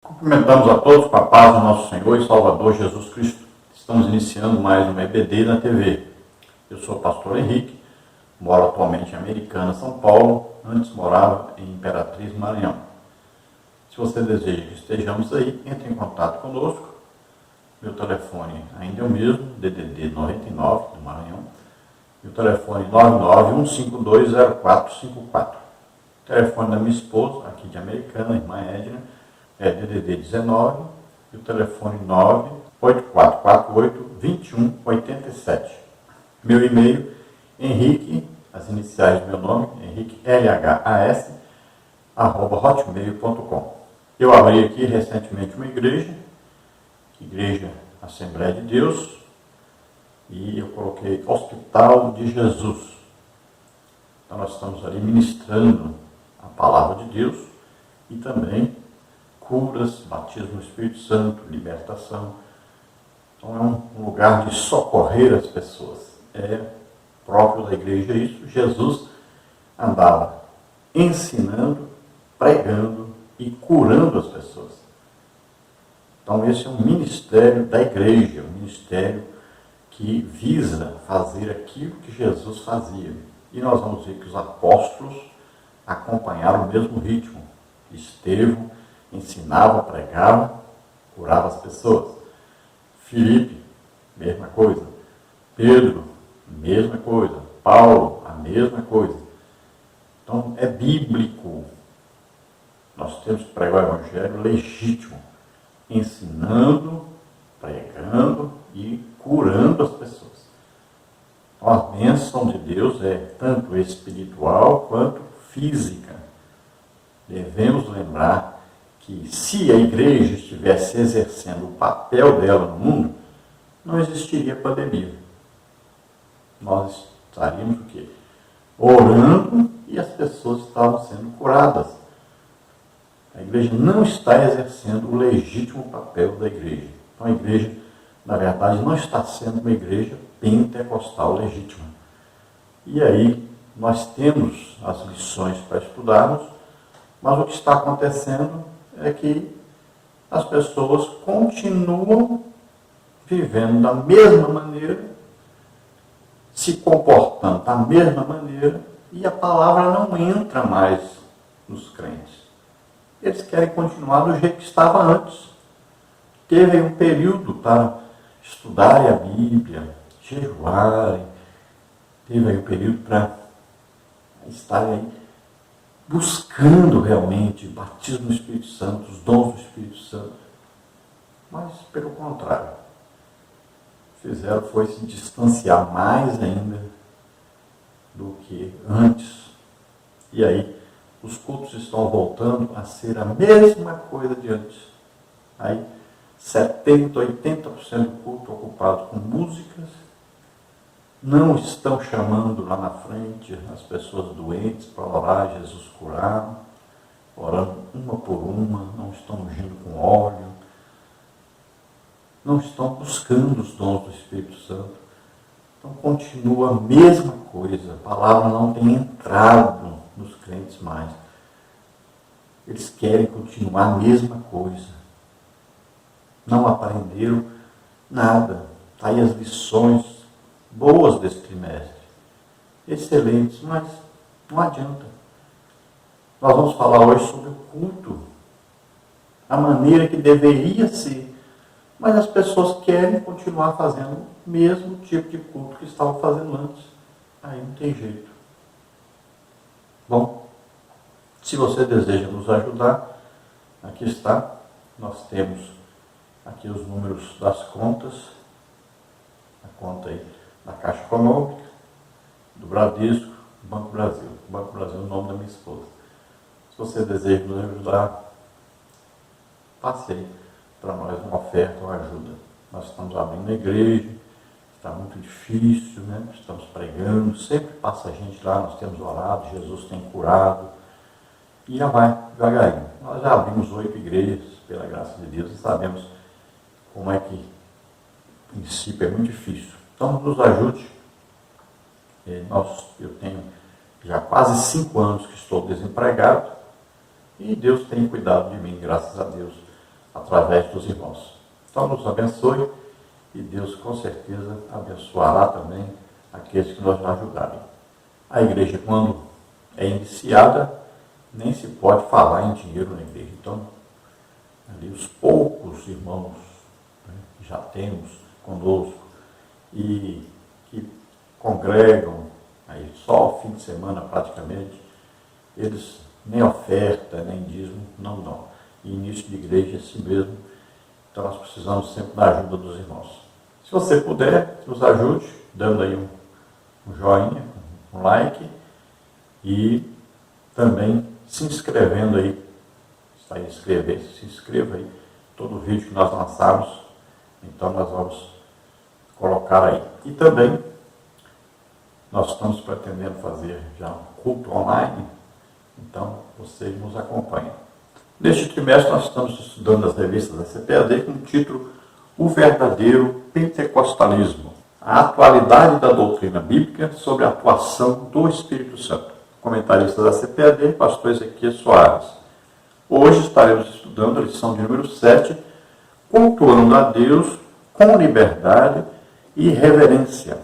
Cumprimentamos a todos com a paz do nosso Senhor e Salvador Jesus Cristo. Estamos iniciando mais um EBD na TV. Eu sou o pastor Henrique, moro atualmente em Americana, São Paulo, antes morava em Imperatriz, Maranhão. Se você deseja que estejamos aí, entre em contato conosco. Meu telefone ainda é o mesmo, DDD 99 do Maranhão. Meu telefone 991520454. O telefone da minha esposa, aqui de Americana, irmã Edna, é DDD 19 e o telefone 98448-2187. Meu e-mail, Henrique, as iniciais do meu nome, Henrique LHAS, @hotmail.com. Eu abri aqui recentemente uma igreja Assembleia de Deus, e eu coloquei Hospital de Jesus. Então nós estamos ali ministrando a palavra de Deus e também curas, batismo no Espírito Santo, libertação. Então é um lugar de socorrer as pessoas. É próprio da igreja isso. Jesus andava ensinando, pregando e curando as pessoas. Então esse é um ministério da igreja, um ministério que visa fazer aquilo que Jesus fazia. E nós vamos ver que os apóstolos acompanharam o mesmo ritmo. Estevão ensinava, pregava, curava as pessoas. Filipe, mesma coisa. Pedro, mesma coisa. Paulo, a mesma coisa. Então, é bíblico. Nós temos que pregar o evangelho legítimo, ensinando, pregando e curando as pessoas. Então, a bênção de Deus é tanto espiritual quanto física. Devemos lembrar que se a igreja estivesse exercendo o papel dela no mundo, não existiria pandemia. Nós estaríamos o quê? Orando e as pessoas estavam sendo curadas. A igreja não está exercendo o legítimo papel da igreja. Então a igreja, na verdade, não está sendo uma igreja pentecostal legítima. E aí nós temos as lições para estudarmos, mas o que está acontecendo é que as pessoas continuam vivendo da mesma maneira, se comportando da mesma maneira, e a palavra não entra mais nos crentes. Eles querem continuar do jeito que estava antes. Teve um período para estudarem a Bíblia, jejuarem, teve aí um período para estarem buscando realmente o batismo do Espírito Santo, os dons do Espírito Santo. Mas, pelo contrário, fizeram foi se distanciar mais ainda do que antes. E aí, os cultos estão voltando a ser a mesma coisa de antes. Aí, 70%, 80% do culto ocupado com músicas. Não estão chamando lá na frente as pessoas doentes para orar, Jesus curar, orando uma por uma, não estão ungindo com óleo, não estão buscando os dons do Espírito Santo. Então continua a mesma coisa, a palavra não tem entrado nos crentes mais. Eles querem continuar a mesma coisa. Não aprenderam nada. Está aí as lições boas desse trimestre, excelentes, mas não adianta. Nós vamos falar hoje sobre o culto, a maneira que deveria ser, mas as pessoas querem continuar fazendo o mesmo tipo de culto que estavam fazendo antes. Aí não tem jeito. Bom, se você deseja nos ajudar, aqui está, nós temos aqui os números das contas, a conta aí da Caixa Econômica, do Bradesco, do Banco Brasil. O Banco Brasil é o nome da minha esposa. Se você deseja nos ajudar, passe aí para nós uma oferta, uma ajuda. Nós estamos abrindo a igreja, está muito difícil, né? Estamos pregando, sempre passa gente lá, nós temos orado, Jesus tem curado, e já vai devagarinho. Nós já abrimos 8 igrejas, pela graça de Deus, e sabemos como é que, a princípio, é muito difícil. Então, nos ajude. Eu tenho já quase 5 anos que estou desempregado e Deus tem cuidado de mim, graças a Deus. através dos irmãos. Então, nos abençoe e Deus, com certeza, abençoará também aqueles que nos ajudarem. A igreja, quando é iniciada, nem se pode falar em dinheiro na igreja. Então, ali os poucos irmãos, né, que já temos conosco e que congregam aí só ao fim de semana praticamente, eles nem oferta, nem dízimo, não dão. E início de igreja é assim mesmo. Então nós precisamos sempre da ajuda dos irmãos. Se você puder, nos ajude, dando aí um joinha, um like e também se inscrevendo aí. Está aí inscrever, se inscreva aí. Todo vídeo que nós lançarmos, então nós vamos colocar aí. E também nós estamos pretendendo fazer já um culto online, então vocês nos acompanham. Neste trimestre nós estamos estudando as revistas da CPAD com o título O Verdadeiro Pentecostalismo, a atualidade da doutrina bíblica sobre a atuação do Espírito Santo. Comentarista da CPAD, pastor Ezequiel Soares. Hoje estaremos estudando a lição de número 7, cultuando a Deus com liberdade e reverência.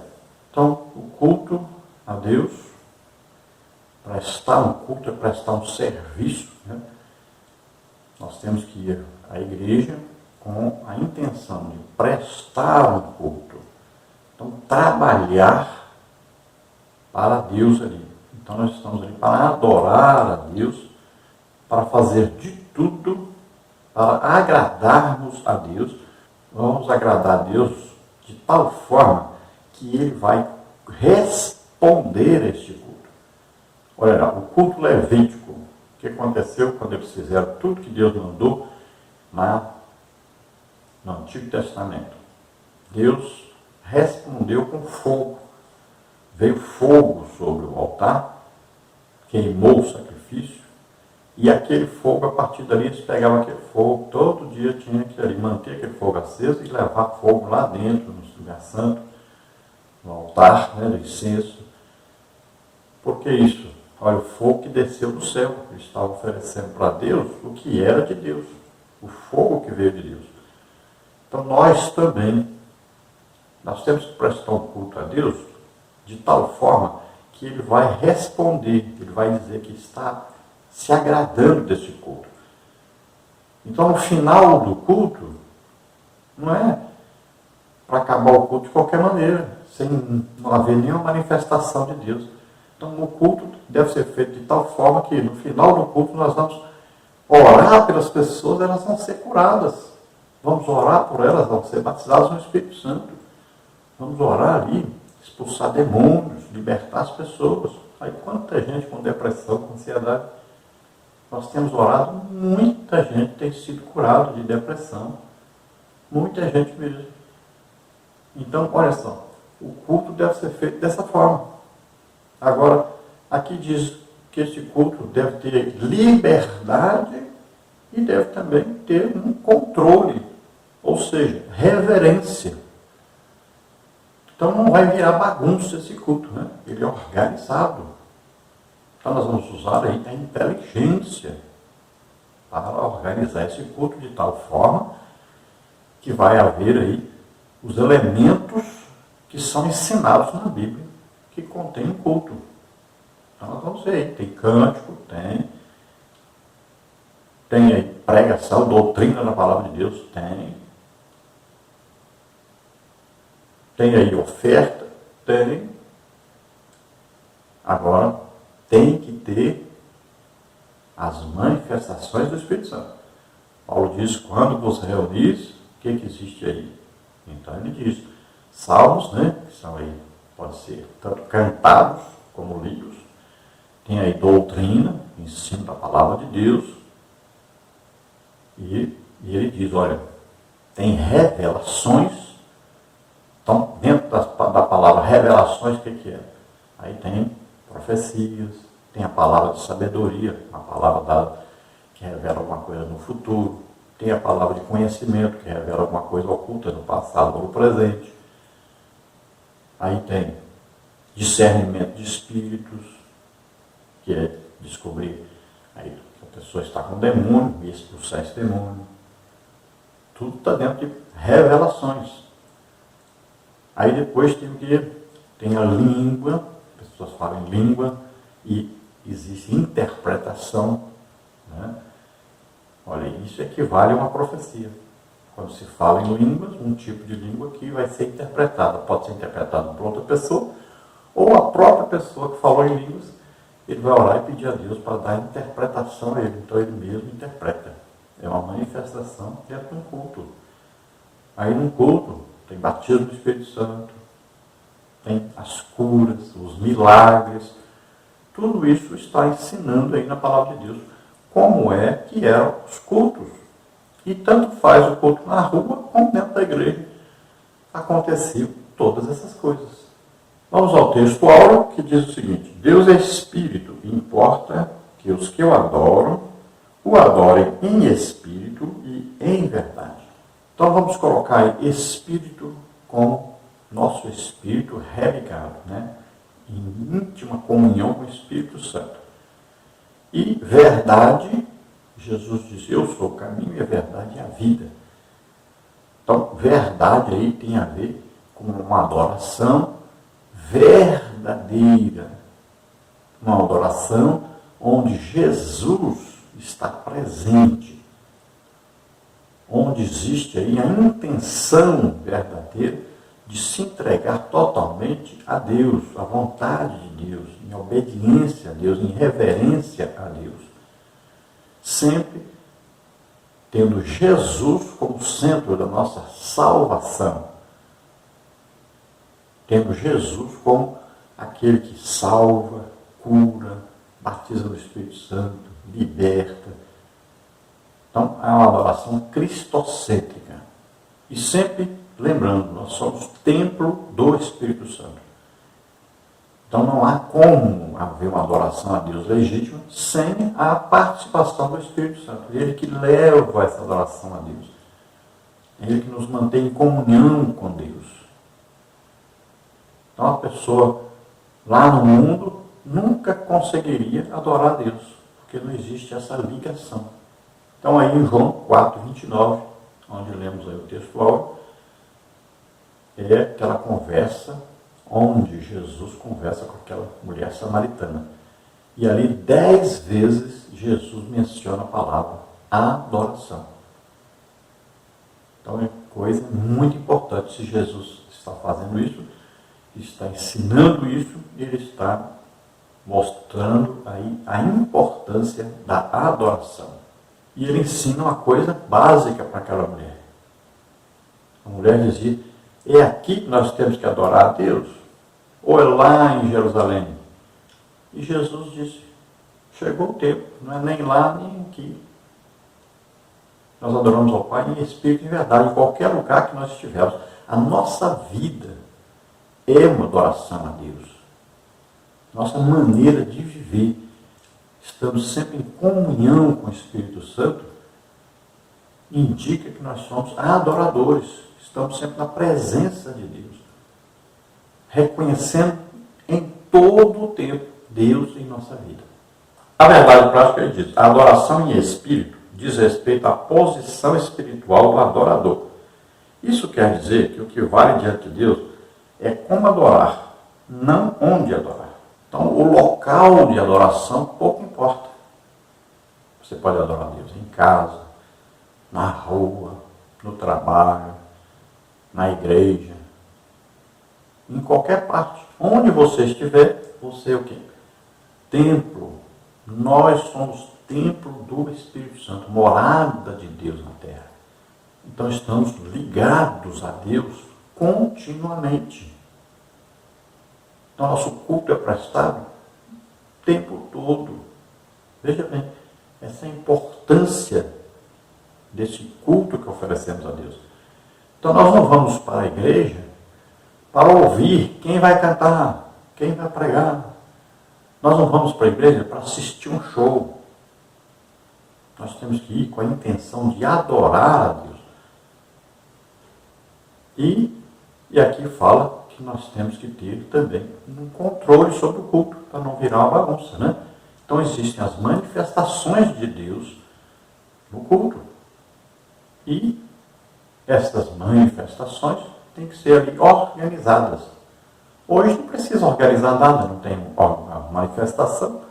Então, o culto a Deus, prestar um culto é prestar um serviço, né? Nós temos que ir à igreja com a intenção de prestar um culto. Então, trabalhar para Deus ali. Então, nós estamos ali para adorar a Deus, para fazer de tudo para agradarmos a Deus. Vamos agradar a Deus de tal forma que Ele vai responder a este culto. Olha, o culto levítico, o que aconteceu quando eles fizeram tudo que Deus mandou no Antigo Testamento? Deus respondeu com fogo. Veio fogo sobre o altar, queimou o sacrifício, e aquele fogo, a partir dali, eles pegavam aquele fogo, todo dia tinha que ali manter aquele fogo aceso e levar fogo lá dentro, no lugar santo, no altar, né, do incenso. Por que isso? Olha, o fogo que desceu do céu, eles estavam oferecendo para Deus o que era de Deus, o fogo que veio de Deus. Então nós também, nós temos que prestar um culto a Deus de tal forma que Ele vai responder, Ele vai dizer que está se agradando desse culto. Então, no final do culto, não é para acabar o culto de qualquer maneira, sem não haver nenhuma manifestação de Deus. Então, o culto deve ser feito de tal forma que, no final do culto, nós vamos orar pelas pessoas, elas vão ser curadas. Vamos orar por elas, vão ser batizadas no Espírito Santo. Vamos orar ali, expulsar demônios, libertar as pessoas. Aí, quanta gente com depressão, com ansiedade. Nós temos orado, muita gente tem sido curada de depressão. Muita gente mesmo. Então, olha só, o culto deve ser feito dessa forma. Agora, aqui diz que esse culto deve ter liberdade e deve também ter um controle, ou seja, reverência. Então não vai virar bagunça esse culto, né? Ele é organizado. Então nós vamos usar aí a inteligência para organizar esse culto de tal forma que vai haver aí os elementos que são ensinados na Bíblia, que contém um culto. Então nós vamos ver aí, tem cântico, tem aí pregação, doutrina da palavra de Deus, tem aí oferta, Agora, tem que ter as manifestações do Espírito Santo. Paulo diz, quando vos reunis, o que existe aí? Então ele diz, salmos, né, que são aí, pode ser tanto cantados como lidos, tem aí doutrina, ensino da palavra de Deus, e ele diz, olha, tem revelações. Então, dentro da palavra revelações, o que é? Aí tem profecias, tem a palavra de sabedoria, a palavra dada que revela alguma coisa no futuro, tem a palavra de conhecimento, que revela alguma coisa oculta no passado ou no presente. Aí tem discernimento de espíritos, que é descobrir aí que a pessoa está com demônio e expulsar esse demônio. Tudo está dentro de revelações. Aí depois tem a língua, as pessoas falam em língua, e existe interpretação. Né? Olha, isso equivale a uma profecia. Quando se fala em línguas, um tipo de língua que vai ser interpretada. Pode ser interpretada por outra pessoa, ou a própria pessoa que falou em línguas, ele vai orar e pedir a Deus para dar interpretação a ele. Então ele mesmo interpreta. É uma manifestação dentro de um culto. Aí num culto tem batismo do Espírito Santo, tem as curas, os milagres. Tudo isso está ensinando aí na palavra de Deus como é que eram os cultos. E tanto faz o culto na rua como dentro da igreja. Aconteciam todas essas coisas. Vamos ao texto áureo que diz o seguinte: Deus é Espírito e importa que os que o adorem em espírito e em verdade. Então vamos colocar aí espírito como nosso espírito religado, né? Em íntima comunhão com o Espírito Santo. E verdade, Jesus diz: eu sou o caminho e a verdade e a vida. Então, verdade aí tem a ver com uma adoração verdadeira. Uma adoração onde Jesus está presente. Onde existe aí a intenção verdadeira de se entregar totalmente a Deus, à vontade de Deus, em obediência a Deus, em reverência a Deus. Sempre tendo Jesus como centro da nossa salvação. Tendo Jesus como aquele que salva, cura, batiza no Espírito Santo, liberta. Então, é uma adoração cristocêntrica. E sempre lembrando, nós somos templo do Espírito Santo. Então, não há como haver uma adoração a Deus legítima sem a participação do Espírito Santo. Ele que leva essa adoração a Deus. Ele que nos mantém em comunhão com Deus. Então, a pessoa lá no mundo nunca conseguiria adorar a Deus, porque não existe essa ligação. Então, aí em João 4, 29, onde lemos aí o texto áureo, é aquela conversa onde Jesus conversa com aquela mulher samaritana. E ali 10 vezes Jesus menciona a palavra adoração. Então é coisa muito importante. Se Jesus está fazendo isso, está ensinando isso, ele está mostrando aí a importância da adoração. E ele ensina uma coisa básica para aquela mulher. A mulher dizia: é aqui que nós temos que adorar a Deus? Ou é lá em Jerusalém? E Jesus disse: chegou o tempo, não é nem lá nem aqui. Nós adoramos ao Pai em espírito e em verdade, em qualquer lugar que nós estivermos. A nossa vida é uma adoração a Deus. Nossa maneira de viver. Estamos sempre em comunhão com o Espírito Santo. Indica que nós somos adoradores. Estamos sempre na presença de Deus. Reconhecendo em todo o tempo Deus em nossa vida. A verdade prática, ele diz: a adoração em espírito diz respeito à posição espiritual do adorador. Isso quer dizer que o que vale diante de Deus é como adorar, não onde adorar. Então, o local de adoração pouco importa. Você pode adorar Deus em casa, na rua, no trabalho, na igreja, em qualquer parte. Onde você estiver, você é o quê? Templo. Nós somos templo do Espírito Santo, morada de Deus na terra. Então estamos ligados a Deus continuamente. Então nosso culto é prestado o tempo todo. Veja bem, essa é a importância desse culto que oferecemos a Deus. Então nós não vamos para a igreja para ouvir quem vai cantar, quem vai pregar. Nós não vamos para a igreja para assistir um show. Nós temos que ir com a intenção de adorar a Deus. E aqui fala que nós temos que ter também um controle sobre o culto, para não virar uma bagunça, né? Então existem as manifestações de Deus no culto. E essas manifestações têm que ser ali organizadas. Hoje não precisa organizar nada, não tem uma manifestação.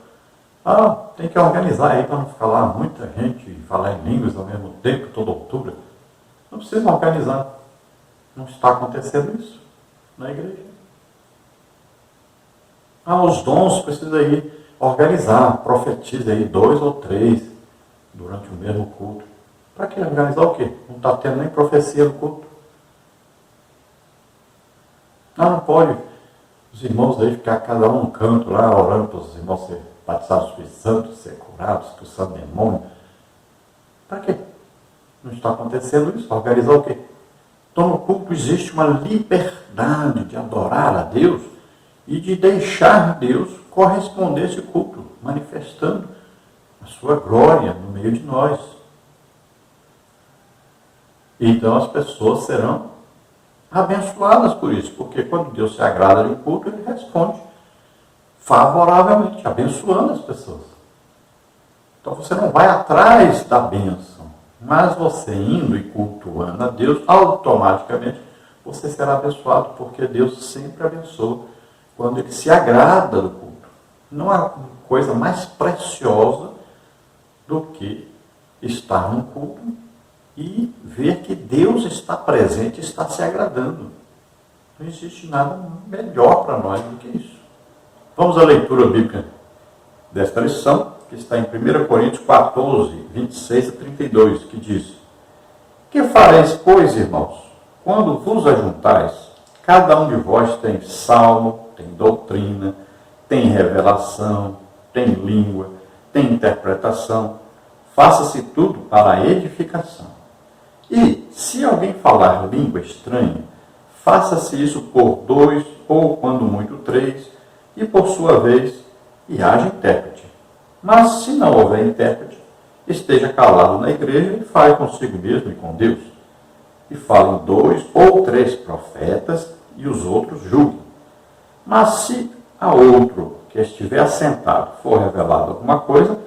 Tem que organizar aí para não ficar lá muita gente e falar em línguas ao mesmo tempo, toda altura. Não precisa organizar. Não está acontecendo isso na igreja. Os dons precisa ir organizar, profetiza aí 2 ou 3 durante o mesmo culto. Para que organizar o quê? Não está tendo nem profecia no culto. Não pode os irmãos aí ficar cada um no canto lá, orando para os irmãos ser batizados do Espírito Santo, ser curados, expulsando demônio. Para quê? Não está acontecendo isso. Organizar o quê? Então no culto existe uma liberdade de adorar a Deus e de deixar Deus corresponder a esse culto, manifestando a sua glória no meio de nós. Então as pessoas serão abençoadas por isso, porque quando Deus se agrada de um culto, Ele responde favoravelmente, abençoando as pessoas. Então você não vai atrás da bênção, mas você indo e cultuando a Deus, automaticamente você será abençoado, porque Deus sempre abençoa quando Ele se agrada do culto. Não há coisa mais preciosa do que estar num culto e ver que Deus está presente e está se agradando. Não existe nada melhor para nós do que isso. Vamos à leitura bíblica desta lição, que está em 1 Coríntios 14, 26 a 32, que diz: Que fareis, pois, irmãos, quando vos ajuntais, cada um de vós tem salmo, tem doutrina, tem revelação, tem língua, tem interpretação, faça-se tudo para a edificação. E, se alguém falar língua estranha, faça-se isso por 2, ou quando muito 3, e por sua vez, e haja intérprete. Mas, se não houver intérprete, esteja calado na igreja e fale consigo mesmo e com Deus. E falem 2 ou 3 profetas, e os outros julguem. Mas, se a outro que estiver assentado for revelado alguma coisa,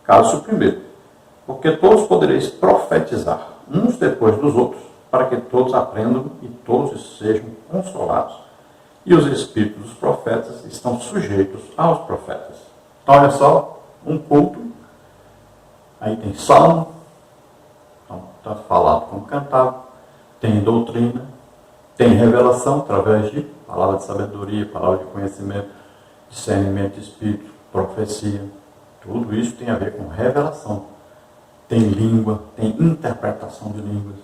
cale-se o primeiro. Porque todos podereis profetizar, uns depois dos outros, para que todos aprendam e todos sejam consolados. E os espíritos dos profetas estão sujeitos aos profetas. Então, olha só, um culto, aí tem salmo, então, tanto falado como cantado, tem doutrina, tem revelação através de palavra de sabedoria, palavra de conhecimento, discernimento de espírito, profecia. Tudo isso tem a ver com revelação. Tem língua, tem interpretação de línguas.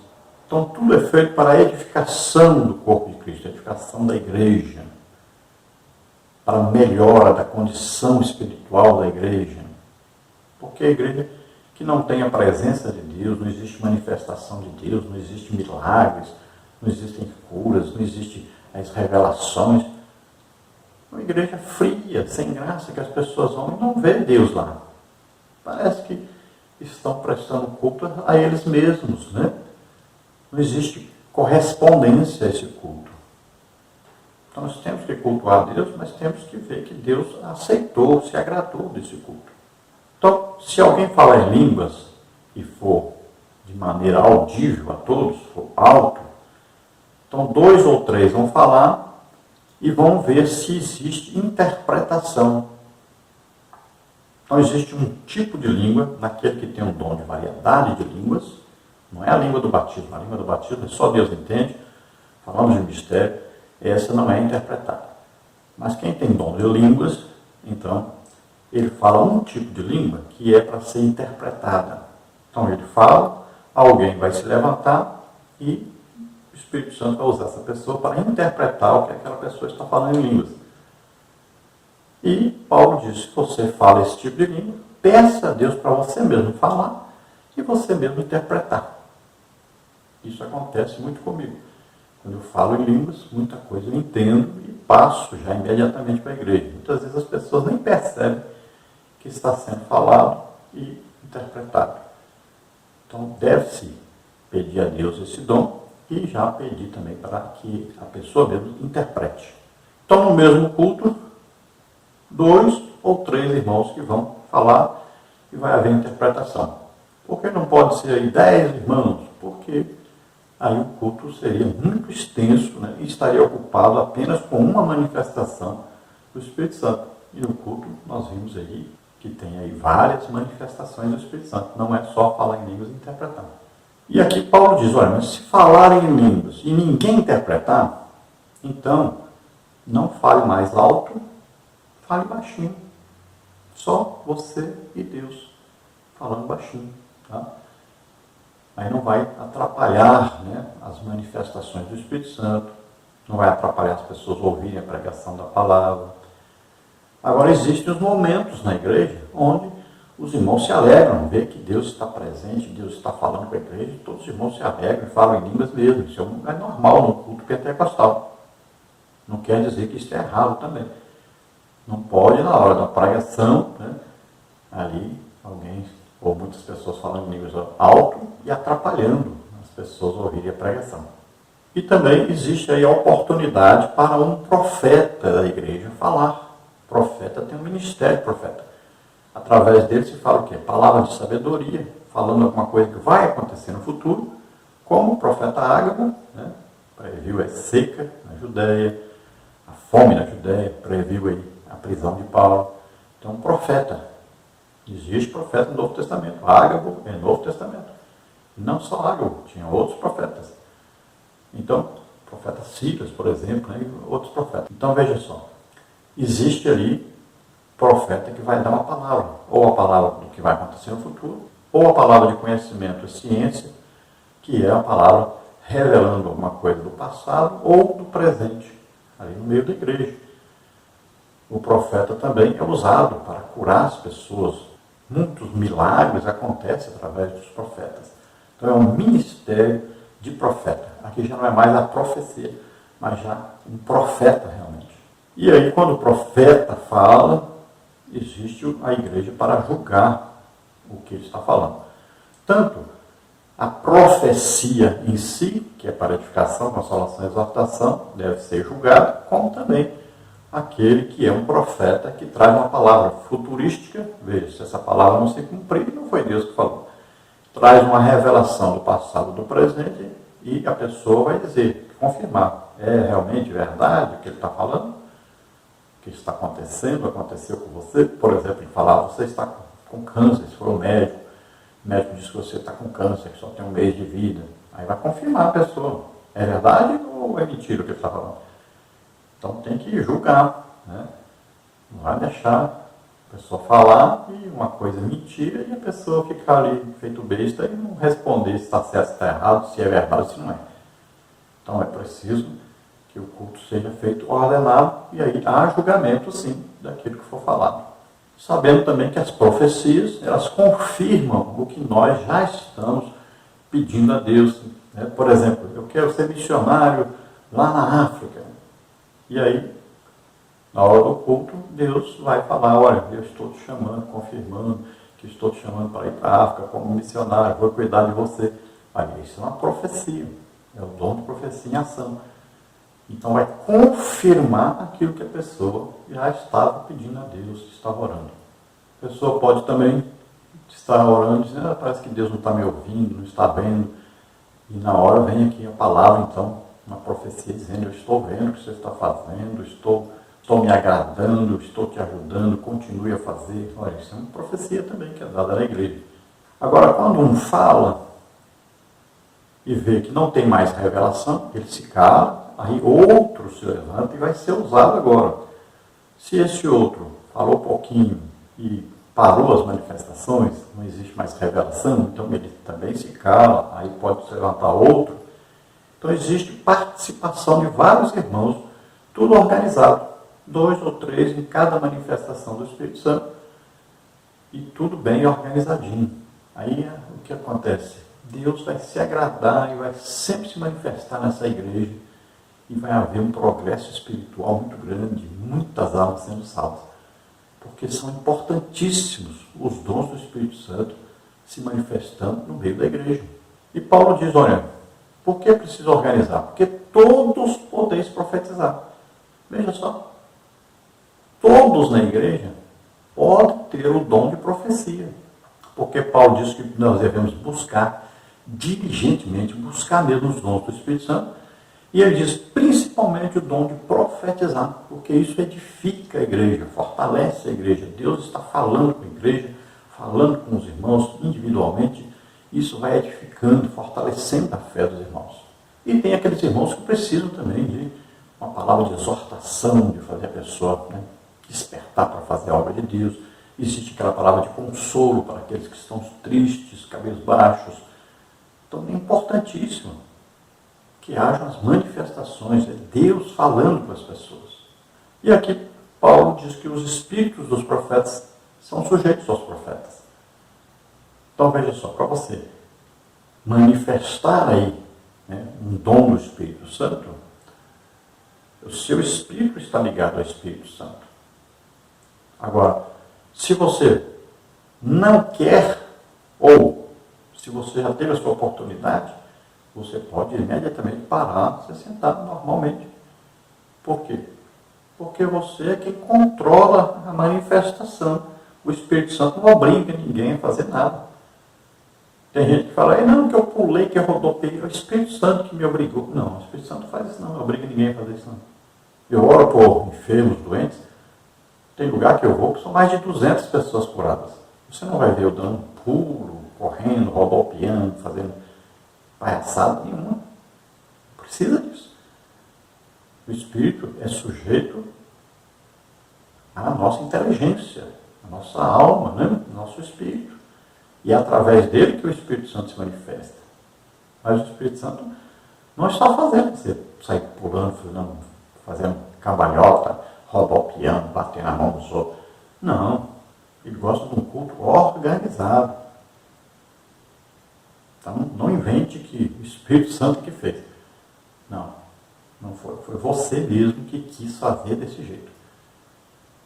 Então tudo é feito para a edificação do corpo de Cristo, a edificação da igreja, para a melhora da condição espiritual da igreja. Porque a igreja que não tem a presença de Deus, não existe manifestação de Deus, não existe milagres, não existem curas, não existem as revelações. Uma igreja fria, sem graça, que as pessoas vão e não vê Deus lá. Parece que estão prestando culto a eles mesmos, né? Não existe correspondência a esse culto. Então nós temos que cultuar Deus, mas temos que ver que Deus aceitou, se agradou desse culto. Então, se alguém falar em línguas e for de maneira audível a todos, for alto, então 2 ou 3 vão falar e vão ver se existe interpretação. Então existe um tipo de língua, naquele que tem um dom de variedade de línguas, não é a língua do batismo, a língua do batismo é só Deus entende, falamos de mistério, essa não é interpretada. Mas quem tem dom de línguas, então, ele fala um tipo de língua que é para ser interpretada. Então ele fala, alguém vai se levantar e o Espírito Santo vai usar essa pessoa para interpretar o que aquela pessoa está falando em línguas. E Paulo diz, se você fala esse tipo de língua, peça a Deus para você mesmo falar e você mesmo interpretar. Isso acontece muito comigo. Quando eu falo em línguas, muita coisa eu entendo e passo já imediatamente para a igreja. Muitas vezes as pessoas nem percebem que está sendo falado e interpretado. Então deve-se pedir a Deus esse dom e já pedir também para que a pessoa mesmo interprete. Então no mesmo culto, 2 ou 3 irmãos que vão falar e vai haver interpretação. Por que não pode ser aí 10 irmãos? Porque aí o culto seria muito extenso, né, e estaria ocupado apenas com uma manifestação do Espírito Santo. E no culto nós vimos aí que tem aí várias manifestações do Espírito Santo, não é só falar em línguas e interpretar. E aqui Paulo diz, olha, mas se falarem em línguas e ninguém interpretar, então não fale mais alto, fale baixinho. Só você e Deus falando baixinho. Tá? Aí não vai atrapalhar, né, as manifestações do Espírito Santo, não vai atrapalhar as pessoas ouvirem a pregação da palavra. Agora existem os momentos na igreja onde os irmãos se alegram, ver que Deus está presente, Deus está falando com a igreja, e todos os irmãos se alegram e falam em línguas mesmo. Isso é um lugar normal no culto pentecostal. Não quer dizer que isso é errado também. Não pode, na hora da pregação, né, ali alguém ou muitas pessoas falando em línguas alto e atrapalhando as pessoas a ouvirem a pregação. E também existe aí a oportunidade para um profeta da igreja falar. O profeta tem um ministério de profeta. Através dele se fala o quê? Palavra de sabedoria, falando alguma coisa que vai acontecer no futuro, como o profeta Ágabo, né, previu a seca na Judéia, a fome na Judéia, previu aí a prisão de Paulo. Então, um profeta. Existe profeta no Novo Testamento. Ágabo é Novo Testamento. Não só Ágabo, tinha outros profetas. Então, o profeta Silas, por exemplo, né, e outros profetas. Então, veja só. Existe ali profeta que vai dar uma palavra. Ou a palavra do que vai acontecer no futuro, ou a palavra de conhecimento e ciência, que é a palavra revelando alguma coisa do passado ou do presente, ali no meio da igreja. O profeta também é usado para curar as pessoas. Muitos milagres acontecem através dos profetas. Então é um ministério de profeta. Aqui já não é mais a profecia, mas já um profeta realmente. E aí quando o profeta fala, existe a igreja para julgar o que ele está falando. Tanto a profecia em si, que é para edificação, consolação e exortação, deve ser julgada, como também aquele que é um profeta que traz uma palavra futurística. Veja, se essa palavra não se cumprir, não foi Deus que falou. Traz uma revelação do passado, do presente, e a pessoa vai dizer, confirmar, é realmente verdade o que ele está falando? O que está acontecendo, aconteceu com você? Por exemplo, ele falar, você está com câncer, se for um médico, o médico diz que você está com câncer, que só tem um mês de vida. Aí vai confirmar a pessoa, é verdade ou é mentira o que ele está falando? Então tem que julgar, né? Não vai deixar a pessoa falar e uma coisa mentira e a pessoa ficar ali feito besta e não responder se está certo, se está errado, se é verdade ou se não é. Então é preciso que o culto seja feito ordenado e aí há julgamento sim daquilo que for falado. Sabendo também que as profecias, elas confirmam o que nós já estamos pedindo a Deus. Né? Por exemplo, eu quero ser missionário lá na África. E aí, na hora do culto, Deus vai falar, olha, eu estou te chamando, confirmando que estou te chamando para ir para a África como missionário, vou cuidar de você. Aí, isso é uma profecia, é o dom de profecia em ação. Então vai confirmar aquilo que a pessoa já estava pedindo a Deus, estava orando. A pessoa pode também estar orando, dizendo, parece que Deus não está me ouvindo, não está vendo. E na hora vem aqui a palavra, então, uma profecia dizendo, eu estou vendo o que você está fazendo, estou me agradando, estou te ajudando, continue a fazer. Olha, isso é uma profecia também que é dada na igreja. Agora, quando um fala e vê que não tem mais revelação, ele se cala, aí outro se levanta e vai ser usado agora. Se esse outro falou pouquinho e parou as manifestações, não existe mais revelação, então ele também se cala, aí pode se levantar outro. Então existe participação de vários irmãos, tudo organizado, 2 ou 3 em cada manifestação do Espírito Santo, e tudo bem organizadinho. Aí o que acontece? Deus vai se agradar e vai sempre se manifestar nessa igreja, e vai haver um progresso espiritual muito grande, muitas almas sendo salvas, porque são importantíssimos os dons do Espírito Santo se manifestando no meio da igreja. E Paulo diz, olha, por que precisa organizar? Porque todos podeis profetizar. Veja só, todos na igreja podem ter o dom de profecia, porque Paulo diz que nós devemos buscar diligentemente buscar mesmo os dons do Espírito Santo. E ele diz, principalmente o dom de profetizar, porque isso edifica a igreja, fortalece a igreja. Deus está falando com a igreja, falando com os irmãos individualmente. Isso vai edificando, fortalecendo a fé dos irmãos. E tem aqueles irmãos que precisam também de uma palavra de exortação, de fazer a pessoa despertar para fazer a obra de Deus. Existe aquela palavra de consolo para aqueles que estão tristes, cabelos baixos. Então é importantíssimo que hajam as manifestações, é Deus falando com as pessoas. E aqui Paulo diz que os espíritos dos profetas são sujeitos aos profetas. Então veja só, para você manifestar aí um dom do Espírito Santo, o seu espírito está ligado ao Espírito Santo. Agora, se você não quer, ou se você já teve a sua oportunidade, você pode imediatamente parar, se sentar normalmente. Por quê? Porque você é quem controla a manifestação. O Espírito Santo não obriga ninguém a fazer nada. Tem gente que fala, não, que eu pulei, que eu rodopiei, é o Espírito Santo que me obrigou. Não, o Espírito Santo faz isso não obriga ninguém a fazer isso não. Eu oro por enfermos, doentes. Tem lugar que eu vou que são mais de 200 pessoas curadas. Você não vai ver eu dando um pulo, correndo, rodopiando, fazendo palhaçada nenhuma. Não precisa disso. O Espírito é sujeito à nossa inteligência, à nossa alma, nosso Espírito. E é através dele que o Espírito Santo se manifesta. Mas o Espírito Santo não está fazendo você sair pulando, fazendo cambalhota, rodopiando, batendo na mão dos outros. Não. Ele gosta de um culto organizado. Então, não invente que o Espírito Santo que fez. Não foi. Foi você mesmo que quis fazer desse jeito.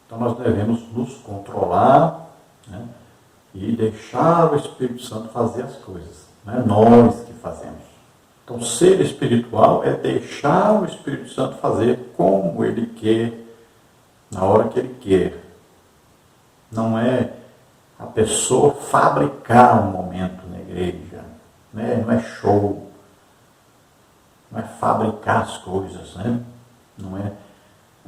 Então, nós devemos nos controlar, e deixar o Espírito Santo fazer as coisas. Não é nós que fazemos. Então, ser espiritual é deixar o Espírito Santo fazer como ele quer, na hora que ele quer. Não é a pessoa fabricar um momento na igreja. Não é show. Não é fabricar as coisas. Não é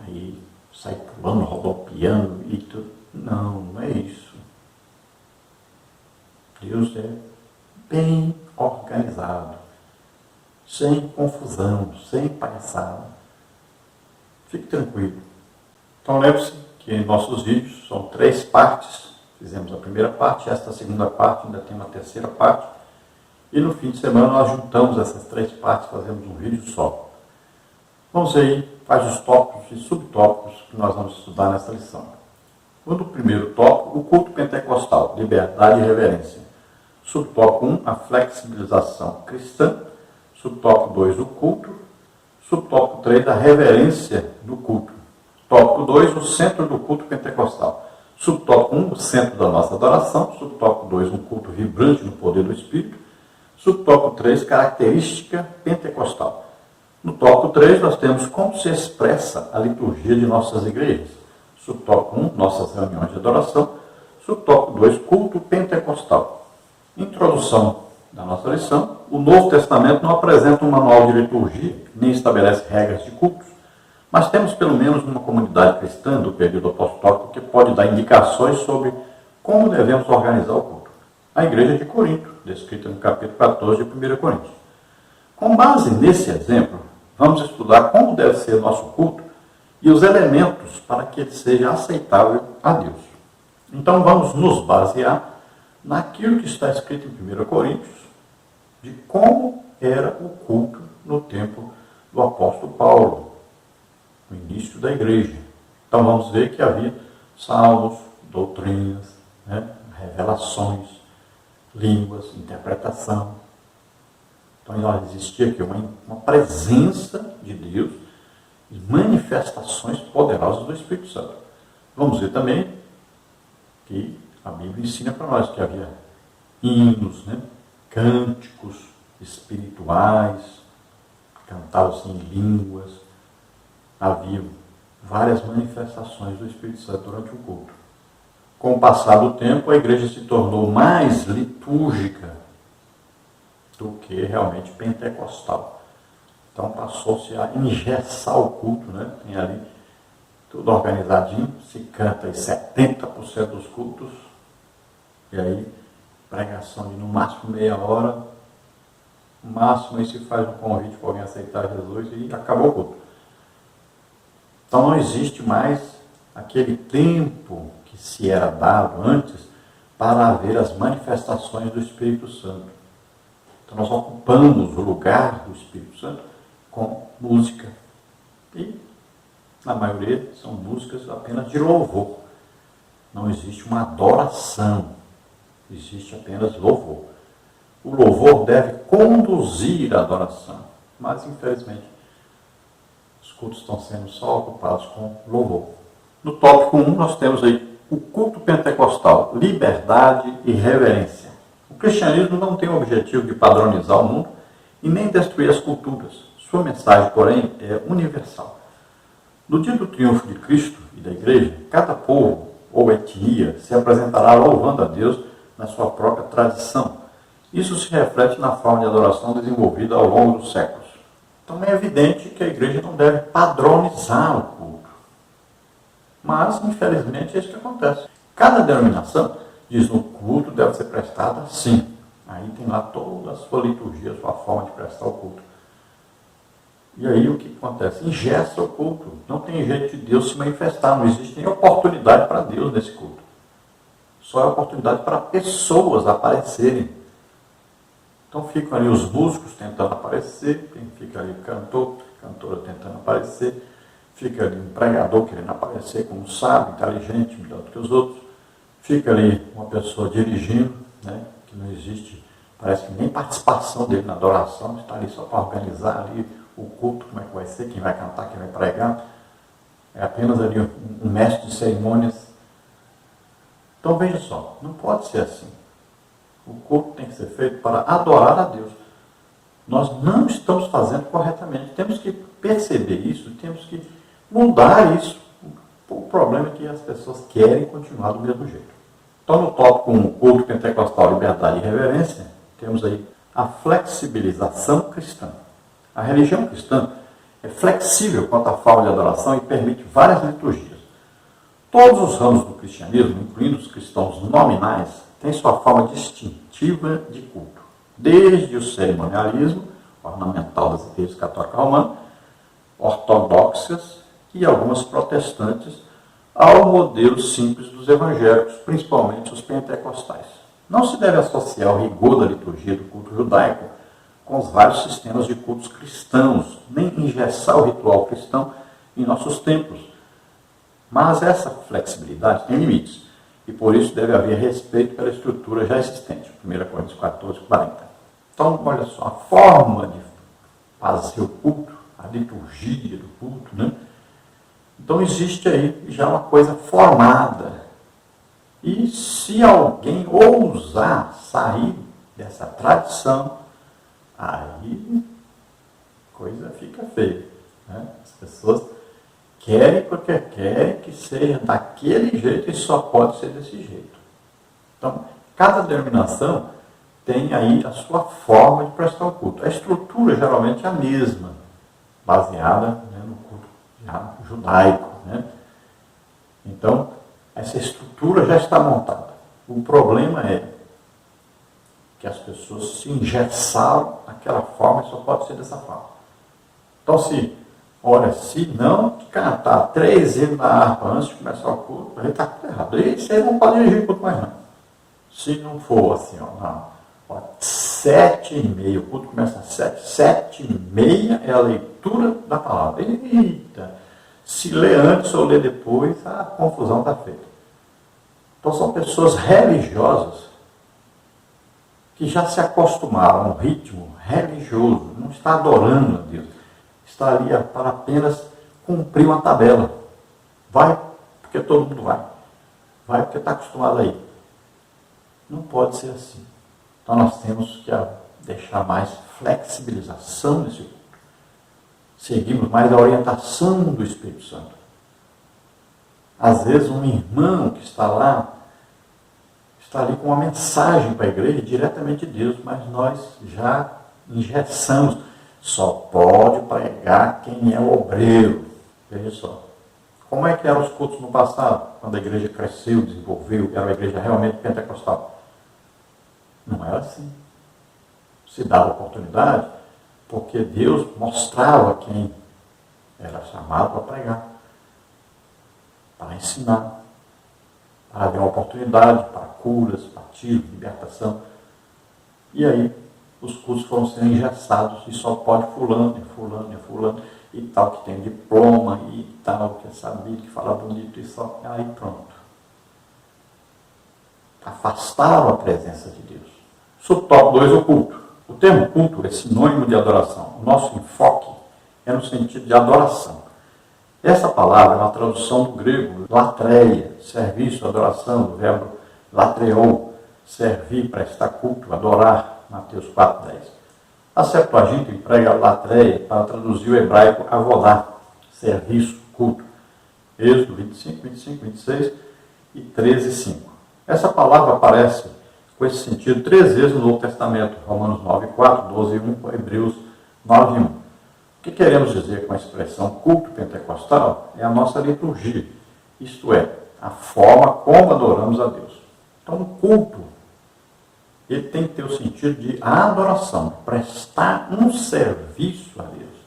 aí sair pulando, rodopiando e tudo. Não é isso. Deus é bem organizado, sem confusão, sem palhaçada. Fique tranquilo. Então lembre-se que em nossos vídeos são 3 partes. Fizemos a primeira parte, esta segunda parte, ainda tem uma terceira parte. E no fim de semana nós juntamos essas 3 partes, fazemos um vídeo só. Vamos aí, quais os tópicos e subtópicos que nós vamos estudar nessa lição. No primeiro tópico, o culto pentecostal, liberdade e reverência. Subtópico 1, a flexibilização cristã. Subtópico 2, o culto. Subtópico 3, a reverência do culto. Tópico 2, o centro do culto pentecostal. Subtópico 1, o centro da nossa adoração. Subtópico 2, um culto vibrante no poder do Espírito. Subtópico 3, característica pentecostal. No tópico 3, nós temos como se expressa a liturgia de nossas igrejas. Subtópico 1, nossas reuniões de adoração. Subtópico 2, culto pentecostal. Introdução da nossa lição. O Novo Testamento não apresenta um manual de liturgia, nem estabelece regras de cultos, mas temos pelo menos uma comunidade cristã do período apostólico que pode dar indicações sobre como devemos organizar o culto. A igreja de Corinto, descrita no capítulo 14 de 1 Coríntios. Com base nesse exemplo, vamos estudar como deve ser o nosso culto e os elementos para que ele seja aceitável a Deus. Então vamos nos basear naquilo que está escrito em 1 Coríntios, de como era o culto no tempo do apóstolo Paulo, no início da igreja. Então vamos ver que havia salmos, doutrinas, revelações, línguas, interpretação. Então existia aqui uma presença de Deus e manifestações poderosas do Espírito Santo. Vamos ver também que a Bíblia ensina para nós que havia hinos, cânticos espirituais, cantados em línguas. Havia várias manifestações do Espírito Santo durante o culto. Com o passar do tempo, a igreja se tornou mais litúrgica. do que realmente pentecostal. Então passou-se a engessar o culto, né? Tem ali tudo organizadinho, se canta em 70% dos cultos, e aí pregação de no máximo meia hora, no máximo aí se faz um convite para alguém aceitar Jesus e acabou o culto. Então não existe mais aquele tempo que se era dado antes para haver as manifestações do Espírito Santo. Então nós ocupamos o lugar do Espírito Santo com música. E, na maioria, são músicas apenas de louvor. Não existe uma adoração, existe apenas louvor. O louvor deve conduzir a adoração, mas, infelizmente, os cultos estão sendo só ocupados com louvor. No tópico 1, nós temos aí o culto pentecostal, liberdade e reverência. O cristianismo não tem o objetivo de padronizar o mundo e nem destruir as culturas. Sua mensagem, porém, é universal. No dia do triunfo de Cristo e da Igreja, cada povo ou etnia se apresentará louvando a Deus na sua própria tradição. Isso se reflete na forma de adoração desenvolvida ao longo dos séculos. Então é evidente que a Igreja não deve padronizar o culto. Mas, infelizmente, é isso que acontece. Cada denominação diz que o culto deve ser prestado assim. Aí tem lá toda a sua liturgia, a sua forma de prestar o culto. E aí o que acontece? Engessa o culto. Não tem jeito de Deus se manifestar. Não existe nem oportunidade para Deus nesse culto. Só é oportunidade para pessoas aparecerem. Então ficam ali os músicos tentando aparecer, fica ali o cantor, cantora tentando aparecer, fica ali um pregador querendo aparecer como sábio, inteligente, melhor do que os outros, fica ali uma pessoa dirigindo, né, que não existe, parece que nem participação dele na adoração, está ali só para organizar ali o culto, como é que vai ser, quem vai cantar, quem vai pregar, é apenas ali um mestre de cerimônias. Então veja só, não pode ser assim. O culto tem que ser feito para adorar a Deus. Nós não estamos fazendo corretamente. Temos que perceber isso, temos que mudar isso. O problema é que as pessoas querem continuar do mesmo jeito. Então, no tópico 1, culto pentecostal, liberdade e reverência, temos aí a flexibilização cristã. A religião cristã é flexível quanto à forma de adoração e permite várias liturgias. Todos os ramos do cristianismo, incluindo os cristãos nominais, tem sua forma distintiva de culto, desde o cerimonialismo, ornamental das igrejas católicas romanas, ortodoxas e algumas protestantes, ao modelo simples dos evangélicos, principalmente os pentecostais. Não se deve associar o rigor da liturgia do culto judaico com os vários sistemas de cultos cristãos, nem engessar o ritual cristão em nossos templos. Mas essa flexibilidade tem limites. E por isso deve haver respeito pela estrutura já existente. 1 Coríntios 14, 40. Então, olha só, a forma de fazer o culto, a liturgia do culto, né? Então existe aí já uma coisa formada. E se alguém ousar sair dessa tradição, aí a coisa fica feia, né? As pessoas querem porque querem que seja daquele jeito e só pode ser desse jeito. Então, cada denominação tem aí a sua forma de prestar o culto. A estrutura geralmente é a mesma, baseada, né, no culto já judaico, né? Então, essa estrutura já está montada. O problema é que as pessoas se engessaram naquela forma e só pode ser dessa forma. Então, se não cantar 3 hinos na harpa antes de começar o culto, a gente está tudo errado. E você não pode dirigir o culto mais não. Se não for assim, não. 7h30, o culto começa às 7, 7h30 é a leitura da palavra. Eita! Se lê antes ou lê depois, a confusão está feita. Então são pessoas religiosas que já se acostumaram a um ritmo religioso, não está adorando a Deus, está ali para apenas cumprir uma tabela. Vai porque todo mundo vai. Vai porque está acostumado aí. Não pode ser assim. Então nós temos que deixar mais flexibilização nesse culto. Seguimos mais a orientação do Espírito Santo. Às vezes um irmão que está lá está ali com uma mensagem para a igreja diretamente de Deus, mas nós já engessamos. Só pode pregar quem é obreiro. Veja só. Como é que eram os cultos no passado, quando a igreja cresceu, desenvolveu, era uma igreja realmente pentecostal? Não era assim. Se dava oportunidade, porque Deus mostrava quem era chamado para pregar, para ensinar, para haver uma oportunidade para curas, batismo, libertação. E aí, os cultos foram sendo engessados e só pode fulano, e fulano, e fulano, e tal, que tem diploma, e tal, que é sabido, que fala bonito, e só. Aí pronto. Afastaram a presença de Deus. Subtópico 2, o culto. O termo culto é sinônimo de adoração. O nosso enfoque é no sentido de adoração. Essa palavra é uma tradução do grego latreia, serviço, adoração, do verbo latreou, servir, prestar culto, adorar, Mateus 4:10. A Septuaginta emprega latreia para traduzir o hebraico avodá, serviço, culto. Êxodo 25, 25, 26 e 13, 5. Essa palavra aparece com esse sentido 3 vezes no Novo Testamento, Romanos 9:4, 12:1, Hebreus 9:1. O que queremos dizer com a expressão culto pentecostal é a nossa liturgia, isto é, a forma como adoramos a Deus. Então, o culto, ele tem que ter o sentido de adoração, prestar um serviço a Deus.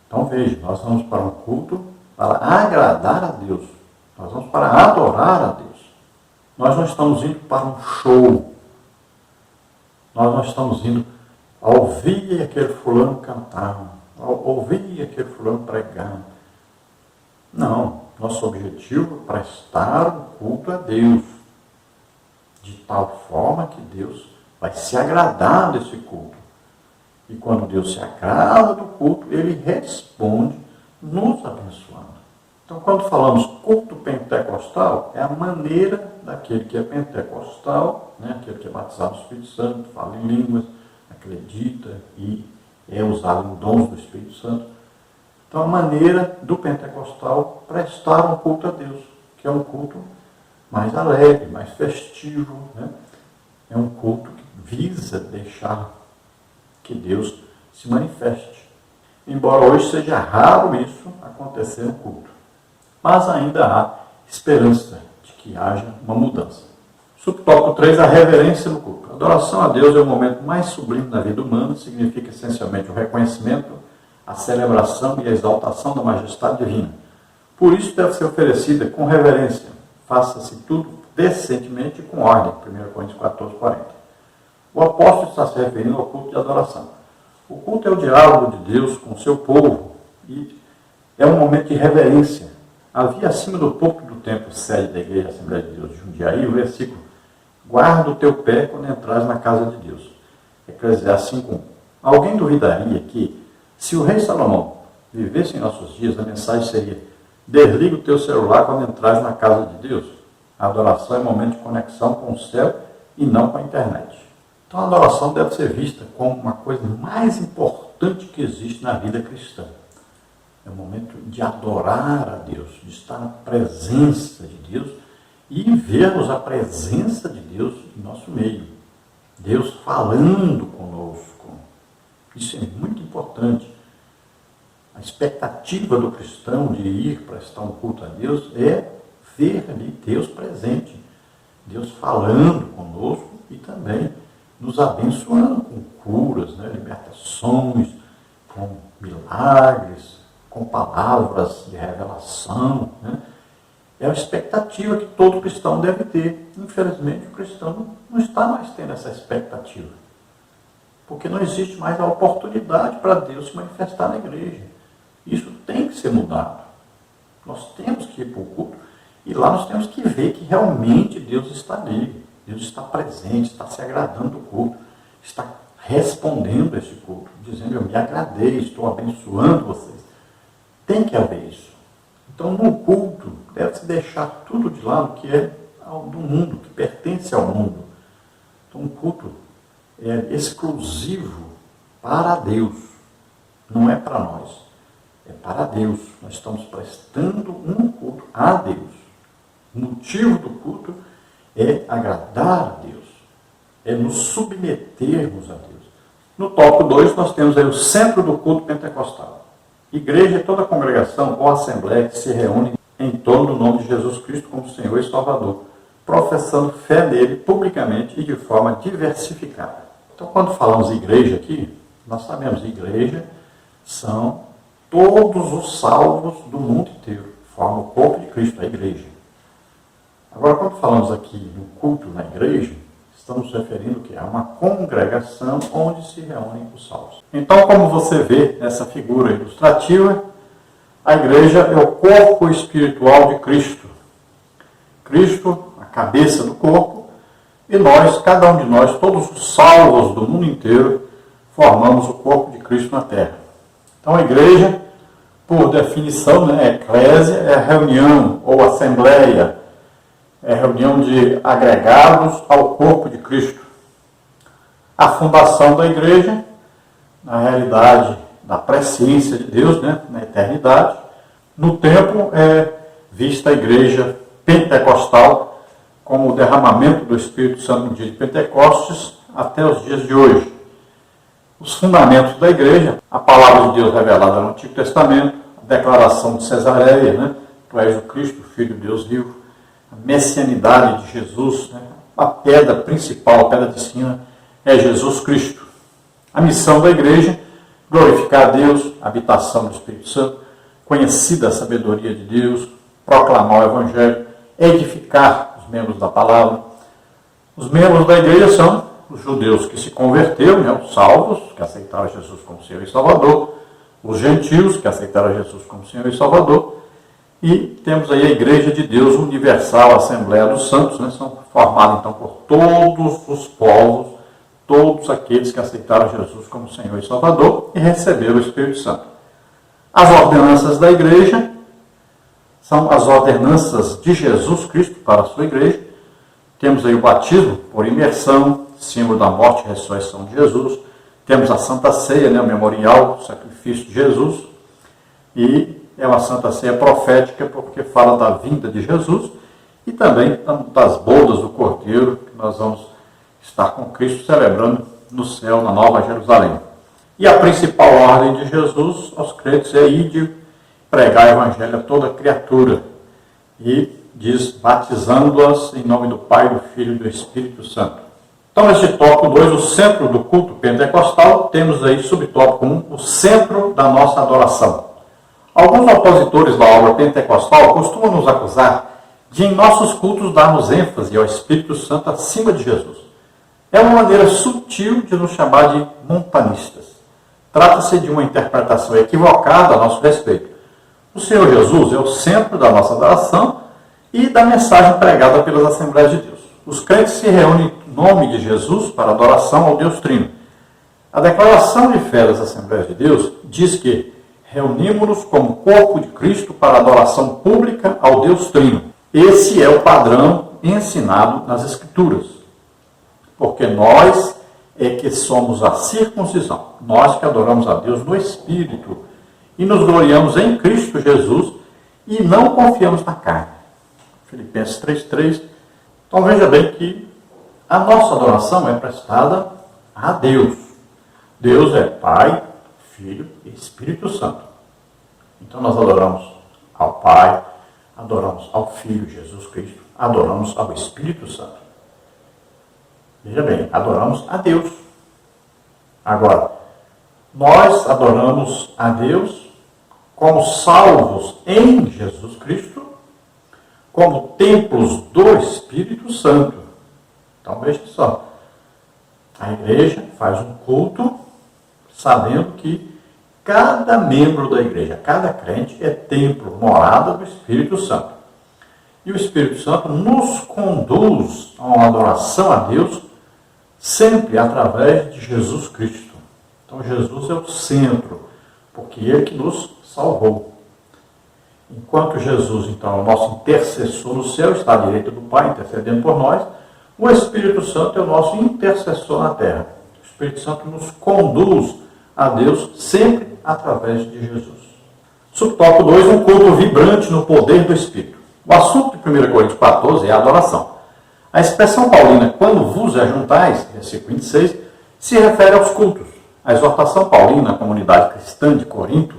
Então, veja, nós vamos para um culto para agradar a Deus, nós vamos para adorar a Deus. Nós não estamos indo para um show, nós não estamos indo a ouvir aquele fulano cantar, a ouvir aquele fulano pregar. Não, nosso objetivo é prestar um culto a Deus, de tal forma que Deus vai se agradar desse culto. E quando Deus se agrada do culto, Ele responde nos abençoando. Então, quando falamos culto pentecostal, é a maneira daquele que é pentecostal, né, aquele que é batizado no Espírito Santo, fala em línguas, acredita e é usado em dons do Espírito Santo. Então, a maneira do pentecostal prestar um culto a Deus, que é um culto mais alegre, mais festivo, né? É um culto que visa deixar que Deus se manifeste. Embora hoje seja raro isso acontecer no culto, mas ainda há esperança de que haja uma mudança. Subtópico 3, a reverência no culto. A adoração a Deus é o momento mais sublime da vida humana, significa essencialmente o reconhecimento, a celebração e a exaltação da majestade divina. Por isso deve ser oferecida com reverência. Faça-se tudo decentemente e com ordem. 1 Coríntios 14:40. O apóstolo está se referindo ao culto de adoração. O culto é o diálogo de Deus com o seu povo e é um momento de reverência. Havia acima do púlpito do templo sede da Igreja Assembleia de Deus de Jundiaí o versículo: guarda o teu pé quando entras na casa de Deus. Eclesiastes 5:1. Alguém duvidaria que, se o rei Salomão vivesse em nossos dias, a mensagem seria: desliga o teu celular quando entras na casa de Deus? A adoração é um momento de conexão com o céu e não com a internet. Então a adoração deve ser vista como uma coisa mais importante que existe na vida cristã. É um momento de adorar a Deus, de estar na presença de Deus e vermos a presença de Deus em nosso meio. Deus falando conosco. Isso é muito importante. A expectativa do cristão de ir prestar um culto a Deus é ver ali Deus presente, Deus falando conosco e também nos abençoando com curas, né, libertações, com milagres, com palavras de revelação. Né? É a expectativa que todo cristão deve ter. Infelizmente, o cristão não está mais tendo essa expectativa, porque não existe mais a oportunidade para Deus se manifestar na igreja. Isso tem que ser mudado. Nós temos que ir para o culto e lá nós temos que ver que realmente Deus está ali. Deus está presente, está se agradando do culto, está respondendo a esse culto, dizendo: eu me agradei, estou abençoando vocês. Tem que haver isso. Então, no culto, deve-se deixar tudo de lado que é do mundo, que pertence ao mundo. Então, o culto é exclusivo para Deus, não é para nós. É para Deus. Nós estamos prestando um culto a Deus. O motivo do culto é agradar a Deus, é nos submetermos a Deus. No tópico 2, nós temos aí o centro do culto pentecostal. Igreja é toda a congregação ou assembleia que se reúne em torno do nome de Jesus Cristo como Senhor e Salvador, professando fé nele publicamente e de forma diversificada. Então, quando falamos igreja aqui, nós sabemos que igreja são todos os salvos do mundo inteiro, formam o corpo de Cristo, a igreja. Agora, quando falamos aqui no culto na igreja, estamos referindo que é uma congregação onde se reúnem os salvos. Então, como você vê nessa figura ilustrativa, a igreja é o corpo espiritual de Cristo. Cristo, a cabeça do corpo, e nós, cada um de nós, todos os salvos do mundo inteiro, formamos o corpo de Cristo na terra. Então, a igreja, por definição, eclésia é reunião ou assembleia, é reunião de agregados ao corpo de Cristo. A fundação da igreja, na realidade da presciência de Deus, na eternidade, no tempo é vista a igreja pentecostal como o derramamento do Espírito Santo no dia de Pentecostes até os dias de hoje. Os fundamentos da igreja, a palavra de Deus revelada no Antigo Testamento, a declaração de Cesareia, tu és o Cristo, o Filho de Deus vivo, a messianidade de Jesus, a pedra principal, a pedra de sina, é Jesus Cristo. A missão da igreja, glorificar a Deus, a habitação do Espírito Santo, conhecida a sabedoria de Deus, proclamar o Evangelho, edificar os membros da palavra. Os membros da igreja são os judeus que se converteram, os salvos, que aceitaram Jesus como Senhor e Salvador, os gentios, que aceitaram Jesus como Senhor e Salvador, e temos aí a Igreja de Deus Universal, a Assembleia dos Santos, são formados então por todos os povos, todos aqueles que aceitaram Jesus como Senhor e Salvador e receberam o Espírito Santo. As ordenanças da igreja são as ordenanças de Jesus Cristo para a sua igreja. Temos aí o batismo por imersão, símbolo da morte e ressurreição de Jesus. Temos a Santa Ceia, o memorial do sacrifício de Jesus. E é uma Santa Ceia profética porque fala da vinda de Jesus e também das bodas do Cordeiro, que nós vamos estar com Cristo celebrando no céu, na Nova Jerusalém. E a principal ordem de Jesus aos crentes é ir de pregar o Evangelho a toda criatura. E diz, batizando-as em nome do Pai, do Filho e do Espírito Santo. Então, nesse tópico 2, o centro do culto pentecostal, temos aí, subtópico 1, o centro da nossa adoração. Alguns opositores da obra pentecostal costumam nos acusar de, em nossos cultos, darmos ênfase ao Espírito Santo acima de Jesus. É uma maneira sutil de nos chamar de montanistas. Trata-se de uma interpretação equivocada a nosso respeito. O Senhor Jesus é o centro da nossa adoração e da mensagem pregada pelas Assembleias de Deus. Os crentes se reúnem em nome de Jesus para adoração ao Deus Trino. A declaração de fé das Assembleias de Deus diz que reunimos-nos como corpo de Cristo para adoração pública ao Deus Trino. Esse é o padrão ensinado nas Escrituras. Porque nós é que somos a circuncisão. Nós que adoramos a Deus no Espírito e nos gloriamos em Cristo Jesus e não confiamos na carne. Filipenses 3,3. Então veja bem que a nossa adoração é prestada a Deus. Deus é Pai, Filho e Espírito Santo. Então nós adoramos ao Pai, adoramos ao Filho Jesus Cristo, adoramos ao Espírito Santo. Veja bem, adoramos a Deus. Agora, nós adoramos a Deus como salvos em Jesus Cristo, como templos do Espírito Santo. Então veja só, a igreja faz um culto sabendo que cada membro da igreja, cada crente é templo, morada do Espírito Santo. E o Espírito Santo nos conduz a uma adoração a Deus sempre através de Jesus Cristo. Então Jesus é o centro, porque Ele que nos salvou. Enquanto Jesus, então, é o nosso intercessor no céu, está à direita do Pai, intercedendo por nós, o Espírito Santo é o nosso intercessor na terra. O Espírito Santo nos conduz a Deus sempre através de Jesus. Subtópico 2, um culto vibrante no poder do Espírito. O assunto de 1 Coríntios 14 é a adoração. A expressão paulina, quando vos ajuntais, versículo 26, se refere aos cultos. A exortação paulina à comunidade cristã de Corinto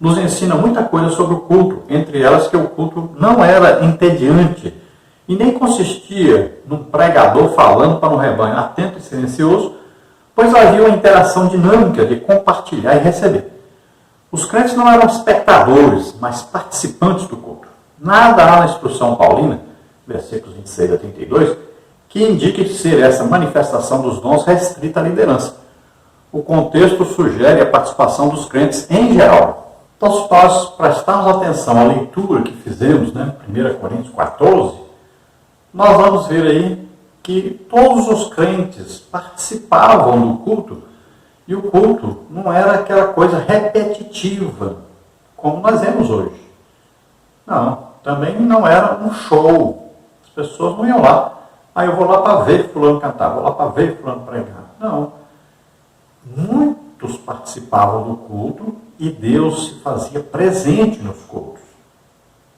nos ensina muita coisa sobre o culto, entre elas que o culto não era entediante e nem consistia num pregador falando para um rebanho atento e silencioso, pois havia uma interação dinâmica de compartilhar e receber. Os crentes não eram espectadores, mas participantes do culto. Nada há na instrução paulina, versículos 26 a 32, que indique ser essa manifestação dos dons restrita à liderança. O contexto sugere a participação dos crentes em geral. Então, se nós prestarmos atenção à leitura que fizemos, 1 Coríntios 14, nós vamos ver aí que todos os crentes participavam do culto, e o culto não era aquela coisa repetitiva, como nós vemos hoje. Não, também não era um show. As pessoas não iam lá, eu vou lá para ver fulano cantar, vou lá para ver fulano pregar. Não. Muitos participavam do culto e Deus se fazia presente nos cultos.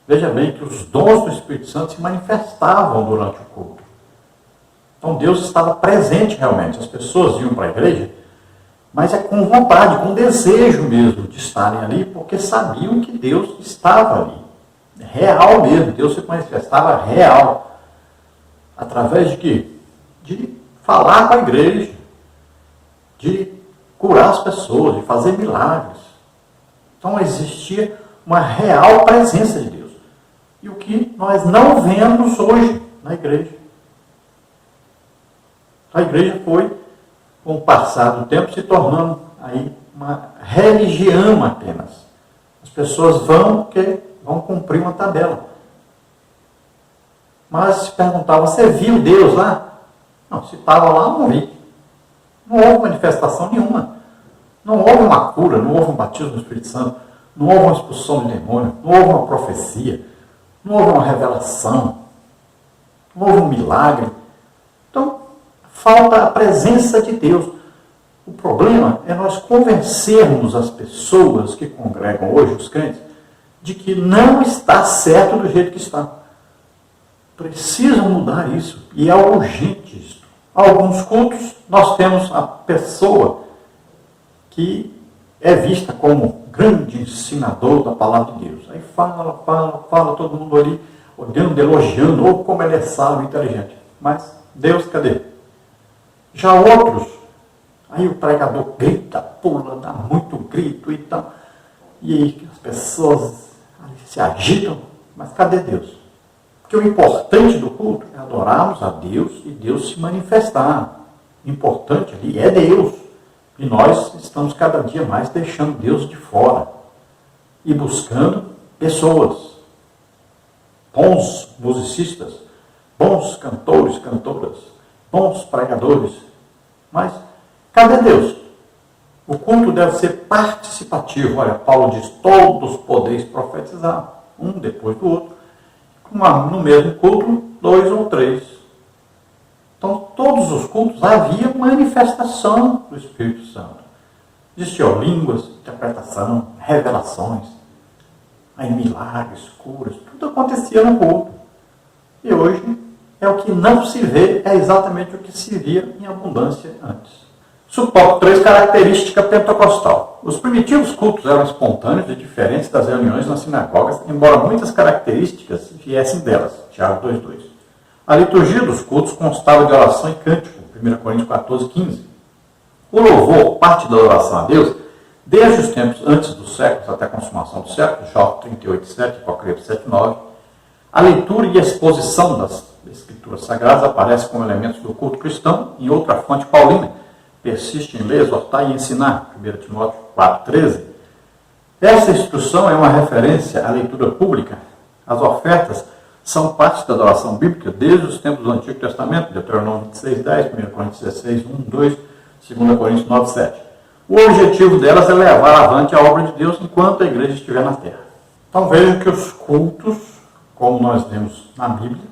Veja bem que os dons do Espírito Santo se manifestavam durante o culto. Então Deus estava presente realmente. As pessoas iam para a igreja, mas é com vontade, com desejo mesmo de estarem ali, porque sabiam que Deus estava ali. Real mesmo, Deus se manifestava real. Através de quê? De falar com a igreja, de curar as pessoas, de fazer milagres. Então existia uma real presença de Deus. E o que nós não vemos hoje na igreja. A igreja foi, com o passar do tempo, se tornando aí uma religião apenas. As pessoas vão cumprir uma tabela. Mas se perguntava, você viu Deus lá? Não, se estava lá, não vi. Não houve manifestação nenhuma. Não houve uma cura, não houve um batismo do Espírito Santo, não houve uma expulsão de demônio, não houve uma profecia, não houve uma revelação, não houve um milagre. Então, falta a presença de Deus. O problema é nós convencermos as pessoas que congregam hoje, os crentes, de que não está certo do jeito que está. Precisam mudar isso. E é urgente isso. Alguns cultos, nós temos a pessoa que é vista como grande ensinador da palavra de Deus. Aí fala, todo mundo ali, olhando, elogiando, ou como ele é sábio e inteligente. Mas Deus, cadê? Já outros, aí o pregador grita, pula, dá muito grito e tal. E aí as pessoas se agitam, mas cadê Deus? Porque o importante do culto é adorarmos a Deus e Deus se manifestar. O importante ali é Deus. E nós estamos cada dia mais deixando Deus de fora e buscando pessoas, bons musicistas, bons cantores, cantoras, bons pregadores. Mas cadê Deus? O culto deve ser participativo. Olha, Paulo diz, todos podeis profetizar, um depois do outro. No mesmo culto, 2 ou 3. Então, todos os cultos havia manifestação do Espírito Santo. Existiam línguas, interpretação, revelações, aí milagres, curas, tudo acontecia no culto. E hoje, é o que não se vê, é exatamente o que se via em abundância antes. Suporte 3, característica pentecostal. Os primitivos cultos eram espontâneos e diferentes das reuniões nas sinagogas, embora muitas características viessem delas. Tiago 2,2. A liturgia dos cultos constava de oração e cântico. 1 Coríntios 14, 15. O louvor, parte da adoração a Deus, desde os tempos antes dos séculos até a consumação do século, Jó 38,7, Apocalipse 7,9. A leitura e exposição das Escrituras Sagradas aparece como elementos do culto cristão em outra fonte paulina. Persiste em ler, exortar e ensinar. 1 Timóteo 4,13. Essa instrução é uma referência à leitura pública. As ofertas são parte da adoração bíblica desde os tempos do Antigo Testamento, Deuteronômio 26,10, 1 Coríntios 16, 1, 2, 2 Coríntios 9, 7. O objetivo delas é levar avante a obra de Deus enquanto a igreja estiver na terra. Então vejam que os cultos, como nós vemos na Bíblia,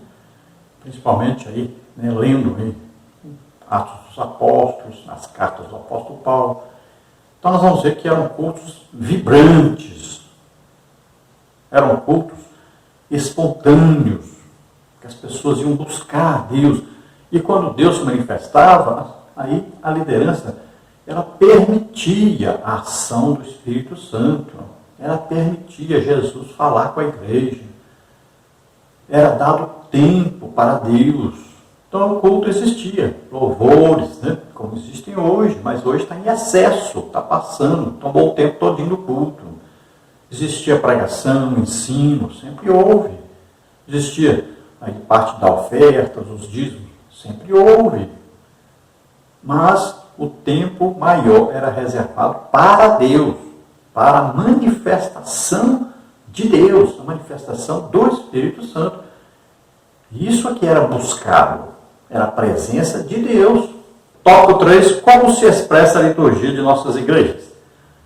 principalmente aí, lendo aí, Atos dos Apóstolos, as cartas do apóstolo Paulo. Então nós vamos ver que eram cultos vibrantes, eram cultos espontâneos, que as pessoas iam buscar Deus. E quando Deus se manifestava, aí a liderança, ela permitia a ação do Espírito Santo. Ela permitia Jesus falar com a igreja. Era dado tempo para Deus. Então o culto existia, louvores, né, como existem hoje, mas hoje está em excesso, está passando, tomou o tempo todinho do culto. Existia pregação, ensino, sempre houve. Existia aí parte da oferta, os dízimos, sempre houve. Mas o tempo maior era reservado para Deus, para a manifestação de Deus, a manifestação do Espírito Santo. Isso aqui era buscado, era a presença de Deus. Tópico 3, como se expressa a liturgia de nossas igrejas?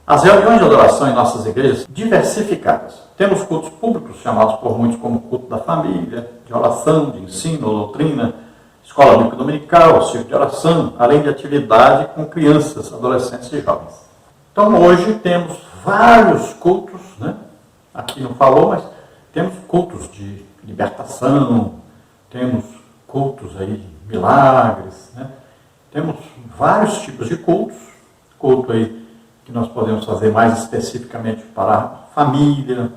As reuniões de adoração em nossas igrejas diversificadas. Temos cultos públicos, chamados por muitos como culto da família, de oração, de ensino, doutrina, escola bíblica dominical, círculo de oração, além de atividade com crianças, adolescentes e jovens. Então hoje temos vários cultos, né? Aqui não falou, mas temos cultos de libertação, temos cultos aí de milagres, né? Temos vários tipos de cultos, culto aí que nós podemos fazer mais especificamente para a família,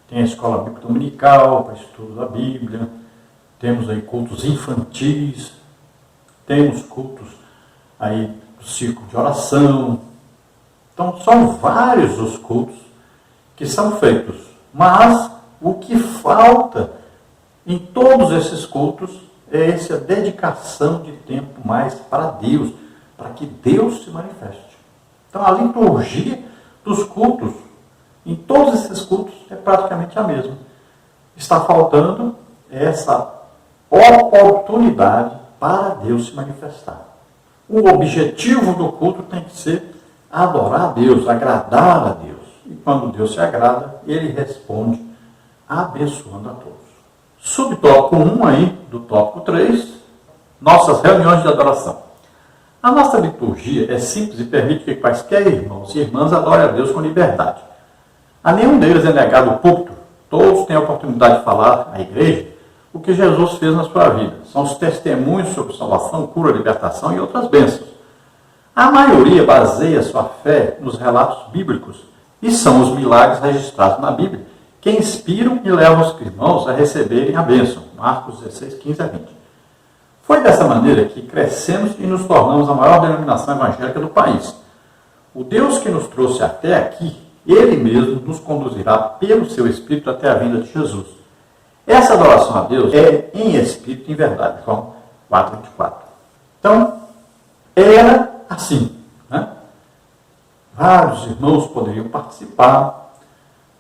tem a escola bíblica dominical, para estudo da Bíblia, temos aí cultos infantis, temos cultos aí do círculo de oração. Então são vários os cultos que são feitos, mas o que falta em todos esses cultos é essa dedicação de tempo mais para Deus, para que Deus se manifeste. Então a liturgia dos cultos, em todos esses cultos, é praticamente a mesma. Está faltando essa oportunidade para Deus se manifestar. O objetivo do culto tem que ser adorar a Deus, agradar a Deus. E quando Deus se agrada, Ele responde abençoando a todos. Subtópico 1 aí, do tópico 3, nossas reuniões de adoração. A nossa liturgia é simples e permite que quaisquer irmãos e irmãs adorem a Deus com liberdade. A nenhum deles é negado o púlpito. Todos têm a oportunidade de falar à igreja o que Jesus fez na sua vida. São os testemunhos sobre salvação, cura, libertação e outras bênçãos. A maioria baseia sua fé nos relatos bíblicos e são os milagres registrados na Bíblia que inspiram e levam os irmãos a receberem a bênção. Marcos 16, 15 a 20. Foi dessa maneira que crescemos e nos tornamos a maior denominação evangélica do país. O Deus que nos trouxe até aqui, Ele mesmo nos conduzirá pelo seu Espírito até a vinda de Jesus. Essa adoração a Deus é em espírito e em verdade. João 4, 24. Então, era assim, né? Vários irmãos poderiam participar,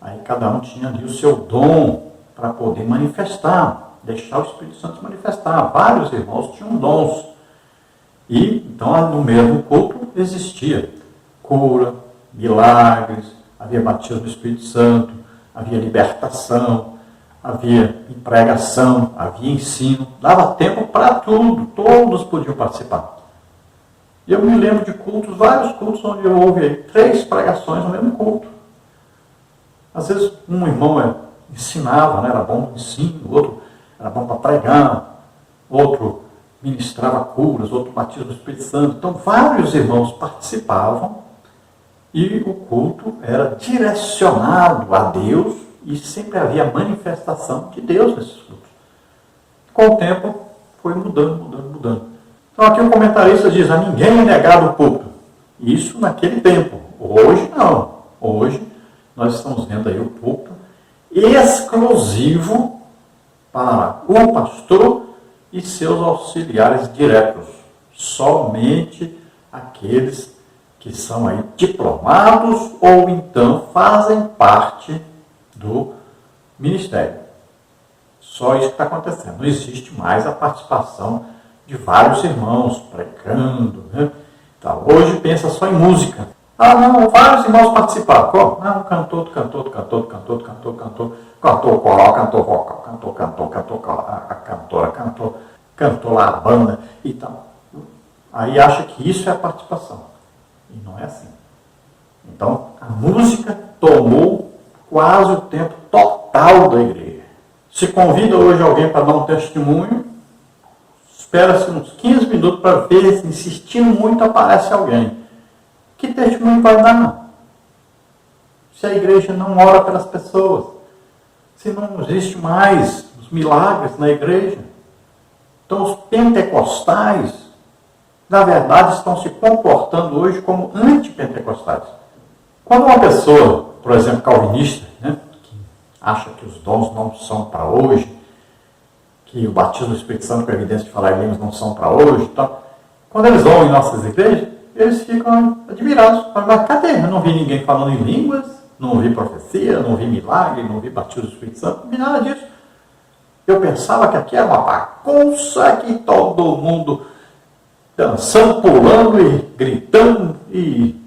aí cada um tinha ali o seu dom para poder manifestar, deixar o Espírito Santo se manifestar. Vários irmãos tinham dons. E, então, no mesmo culto existia cura, milagres, havia batismo do Espírito Santo, havia libertação, havia pregação, havia ensino. Dava tempo para tudo, todos podiam participar. E eu me lembro de cultos, vários cultos, onde eu ouvi aí 3 pregações no mesmo culto. Às vezes um irmão ensinava, né, era bom no ensino, o outro era bom para pregar, outro ministrava curas, outro batismo do Espírito Santo. Então vários irmãos participavam e o culto era direcionado a Deus e sempre havia manifestação de Deus nesses cultos. Com o tempo foi mudando. Então aqui o comentarista diz, a ninguém é negado o púlpito. Isso naquele tempo. Hoje não. Hoje nós estamos vendo aí o púlpito exclusivo para o pastor e seus auxiliares diretos. Somente aqueles que são aí diplomados ou então fazem parte do ministério. Só isso que está acontecendo. Não existe mais a participação de vários irmãos pregando, né? Então, hoje pensa só em música. Ah, não, vários irmãos participaram. Como? Não, cantor, coral, cantor vocal, a cantora, cantou lá a banda e tal. Aí acha que isso é a participação. E não é assim. Então, a música tomou quase o tempo total da igreja. Se convida hoje alguém para dar um testemunho, espera-se uns 15 minutos para ver, se insistindo muito, aparece alguém. Que testemunho vai dar, não? Se a igreja não ora pelas pessoas, se não existe mais os milagres na igreja. Então os pentecostais, na verdade, estão se comportando hoje como antipentecostais. Quando uma pessoa, por exemplo, calvinista, né, que acha que os dons não são para hoje, que o batismo do Espírito Santo com a evidência de falar em línguas não são para hoje, então, quando eles vão em nossas igrejas, eles ficam admirados. Mas cadê? Eu não vi ninguém falando em línguas, não vi profecia, não vi milagre, não vi batismo do Espírito Santo, não vi nada disso. Eu pensava que aqui era uma bagunça, que todo mundo dançando, pulando e gritando, e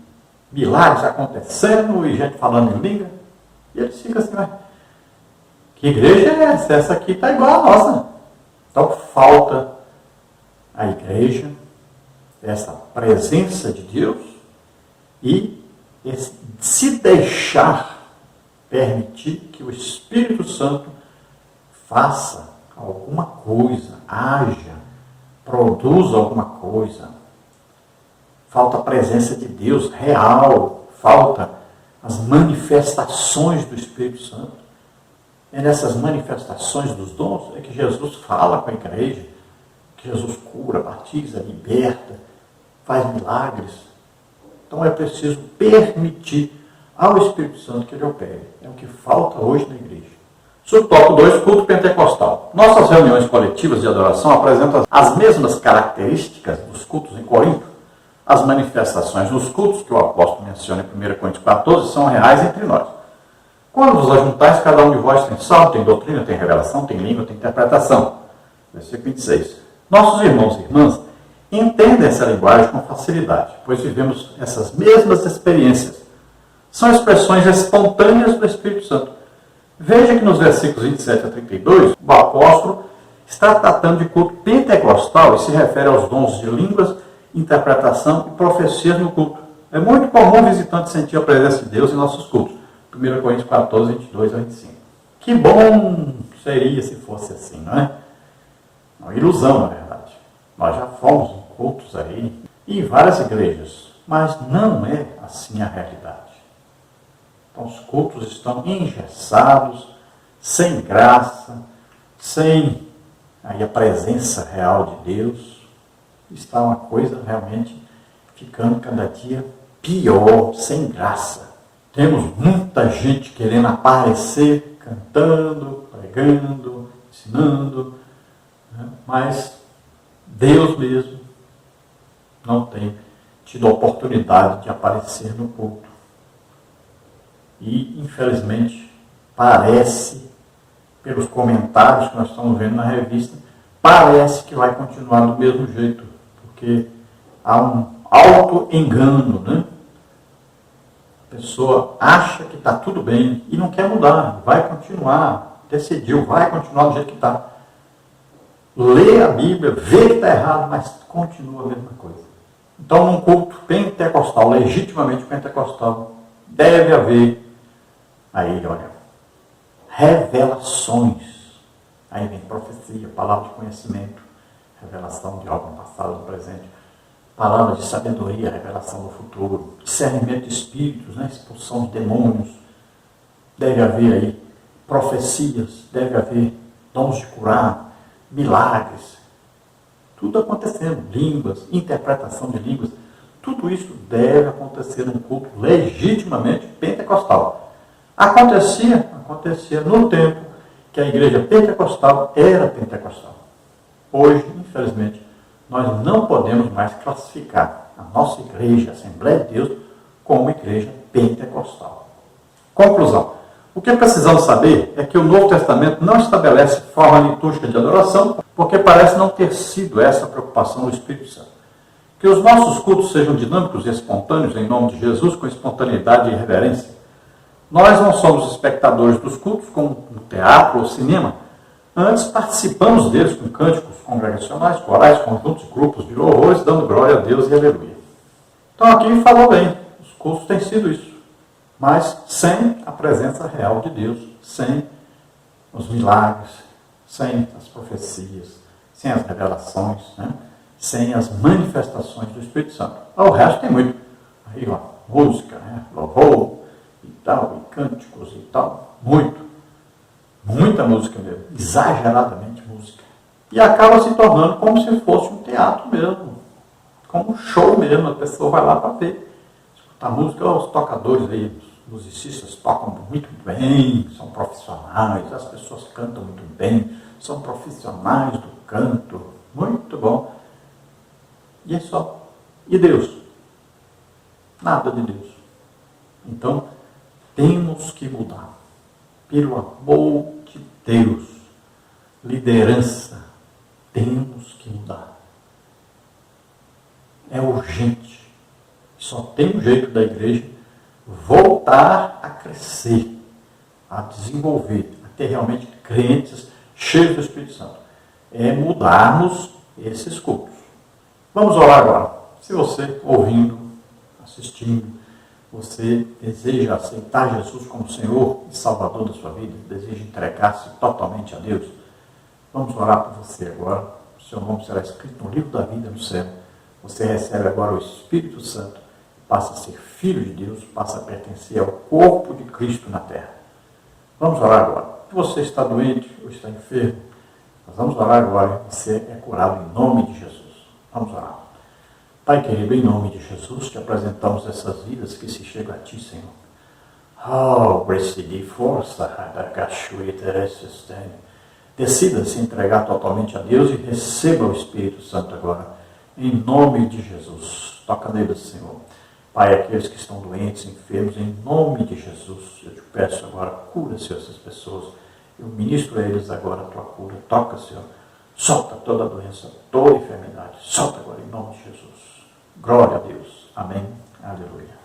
milagres acontecendo, e gente falando em língua. E eles ficam assim, mas que igreja é essa? Essa aqui está igual a nossa. Então falta a igreja essa presença de Deus e se deixar permitir que o Espírito Santo faça alguma coisa, haja, produza alguma coisa. Falta a presença de Deus real, falta as manifestações do Espírito Santo. É nessas manifestações dos dons é que Jesus fala com a igreja, que Jesus cura, batiza, liberta, faz milagres. Então é preciso permitir ao Espírito Santo que ele opere. É o que falta hoje na igreja. Subtópico 2, culto pentecostal. Nossas reuniões coletivas de adoração apresentam as mesmas características dos cultos em Corinto. As manifestações dos cultos que o apóstolo menciona em 1 Coríntios 14 são reais entre nós. Quando vos ajuntais, cada um de vós tem salmo, tem doutrina, tem revelação, tem língua, tem interpretação. Versículo 26. Nossos irmãos e irmãs entendem essa linguagem com facilidade, pois vivemos essas mesmas experiências. São expressões espontâneas do Espírito Santo. Veja que nos versículos 27 a 32, o apóstolo está tratando de culto pentecostal e se refere aos dons de línguas, interpretação e profecias no culto. É muito comum o visitante sentir a presença de Deus em nossos cultos. 1 Coríntios 14, 22 a 25. Que bom seria se fosse assim, não é? Uma ilusão, na verdade. Nós já fomos em cultos aí, e em várias igrejas, mas não é assim a realidade. Então os cultos estão engessados, sem graça, sem aí a presença real de Deus. Está uma coisa realmente ficando cada dia pior, sem graça. Temos muita gente querendo aparecer, cantando, pregando, ensinando, né? Mas Deus mesmo não tem tido a oportunidade de aparecer no culto. E, infelizmente, parece, pelos comentários que nós estamos vendo na revista, parece que vai continuar do mesmo jeito, porque há um auto-engano, né? A pessoa acha que está tudo bem e não quer mudar, vai continuar, decidiu, vai continuar do jeito que está. Lê a Bíblia, vê que está errado, mas continua a mesma coisa. Então, num culto pentecostal, legitimamente pentecostal, deve haver, aí, olha, revelações. Aí vem profecia, palavra de conhecimento, revelação de algo no passado, no presente. Palavra de sabedoria, revelação do futuro, discernimento de espíritos, né? Expulsão de demônios. Deve haver aí profecias, deve haver dons de curar, milagres. Tudo acontecendo, línguas, interpretação de línguas. Tudo isso deve acontecer num culto legitimamente pentecostal. Acontecia no tempo que a igreja pentecostal era pentecostal. Hoje, infelizmente, nós não podemos mais classificar a nossa igreja, a Assembleia de Deus, como igreja pentecostal. Conclusão. O que precisamos saber é que o Novo Testamento não estabelece forma litúrgica de adoração, porque parece não ter sido essa a preocupação do Espírito Santo. Que os nossos cultos sejam dinâmicos e espontâneos, em nome de Jesus, com espontaneidade e reverência. Nós não somos espectadores dos cultos, como no teatro ou cinema. Antes participamos deles com cânticos congregacionais, corais, conjuntos, grupos de louvores, dando glória a Deus e aleluia. Então aqui falou bem, os cultos têm sido isso, mas sem a presença real de Deus, sem os milagres, sem as profecias, sem as revelações, né? Sem as manifestações do Espírito Santo. O resto tem muito. Aí, ó, música, né? Louvor e tal, e cânticos e tal. Muita música mesmo. Exageradamente música. E acaba se tornando como se fosse um teatro mesmo. Como um show mesmo. A pessoa vai lá para ver. Escutar música, os tocadores aí, os musicistas tocam muito bem, são profissionais, as pessoas cantam muito bem, são profissionais do canto. Muito bom. E é só. E Deus? Nada de Deus. Então, temos que mudar. Pelo amor de Deus. Liderança. Temos que mudar. É urgente. Só tem um jeito da igreja voltar a crescer, a desenvolver, a ter realmente crentes cheios do Espírito Santo. É mudarmos esses cultos. Vamos orar agora. Se você, ouvindo, assistindo, você deseja aceitar Jesus como Senhor e Salvador da sua vida, deseja entregar-se totalmente a Deus, vamos orar por você agora. O seu nome será escrito no livro da vida no céu. Você recebe agora o Espírito Santo, passa a ser filho de Deus, passa a pertencer ao corpo de Cristo na terra. Vamos orar agora. Se você está doente ou está enfermo, nós vamos orar agora e você é curado em nome de Jesus. Vamos orar. Pai querido, em nome de Jesus, te apresentamos essas vidas que se chegam a Ti, Senhor. Decida se entregar totalmente a Deus e receba o Espírito Santo agora. Em nome de Jesus. Toca neles, Senhor. Pai, aqueles que estão doentes, enfermos, em nome de Jesus, eu te peço agora, cura, Senhor, essas pessoas. Eu ministro a eles agora a tua cura. Toca, Senhor. Solta toda a doença, toda a enfermidade. Solta agora em nome de Jesus. Glória a Deus. Amém. Aleluia.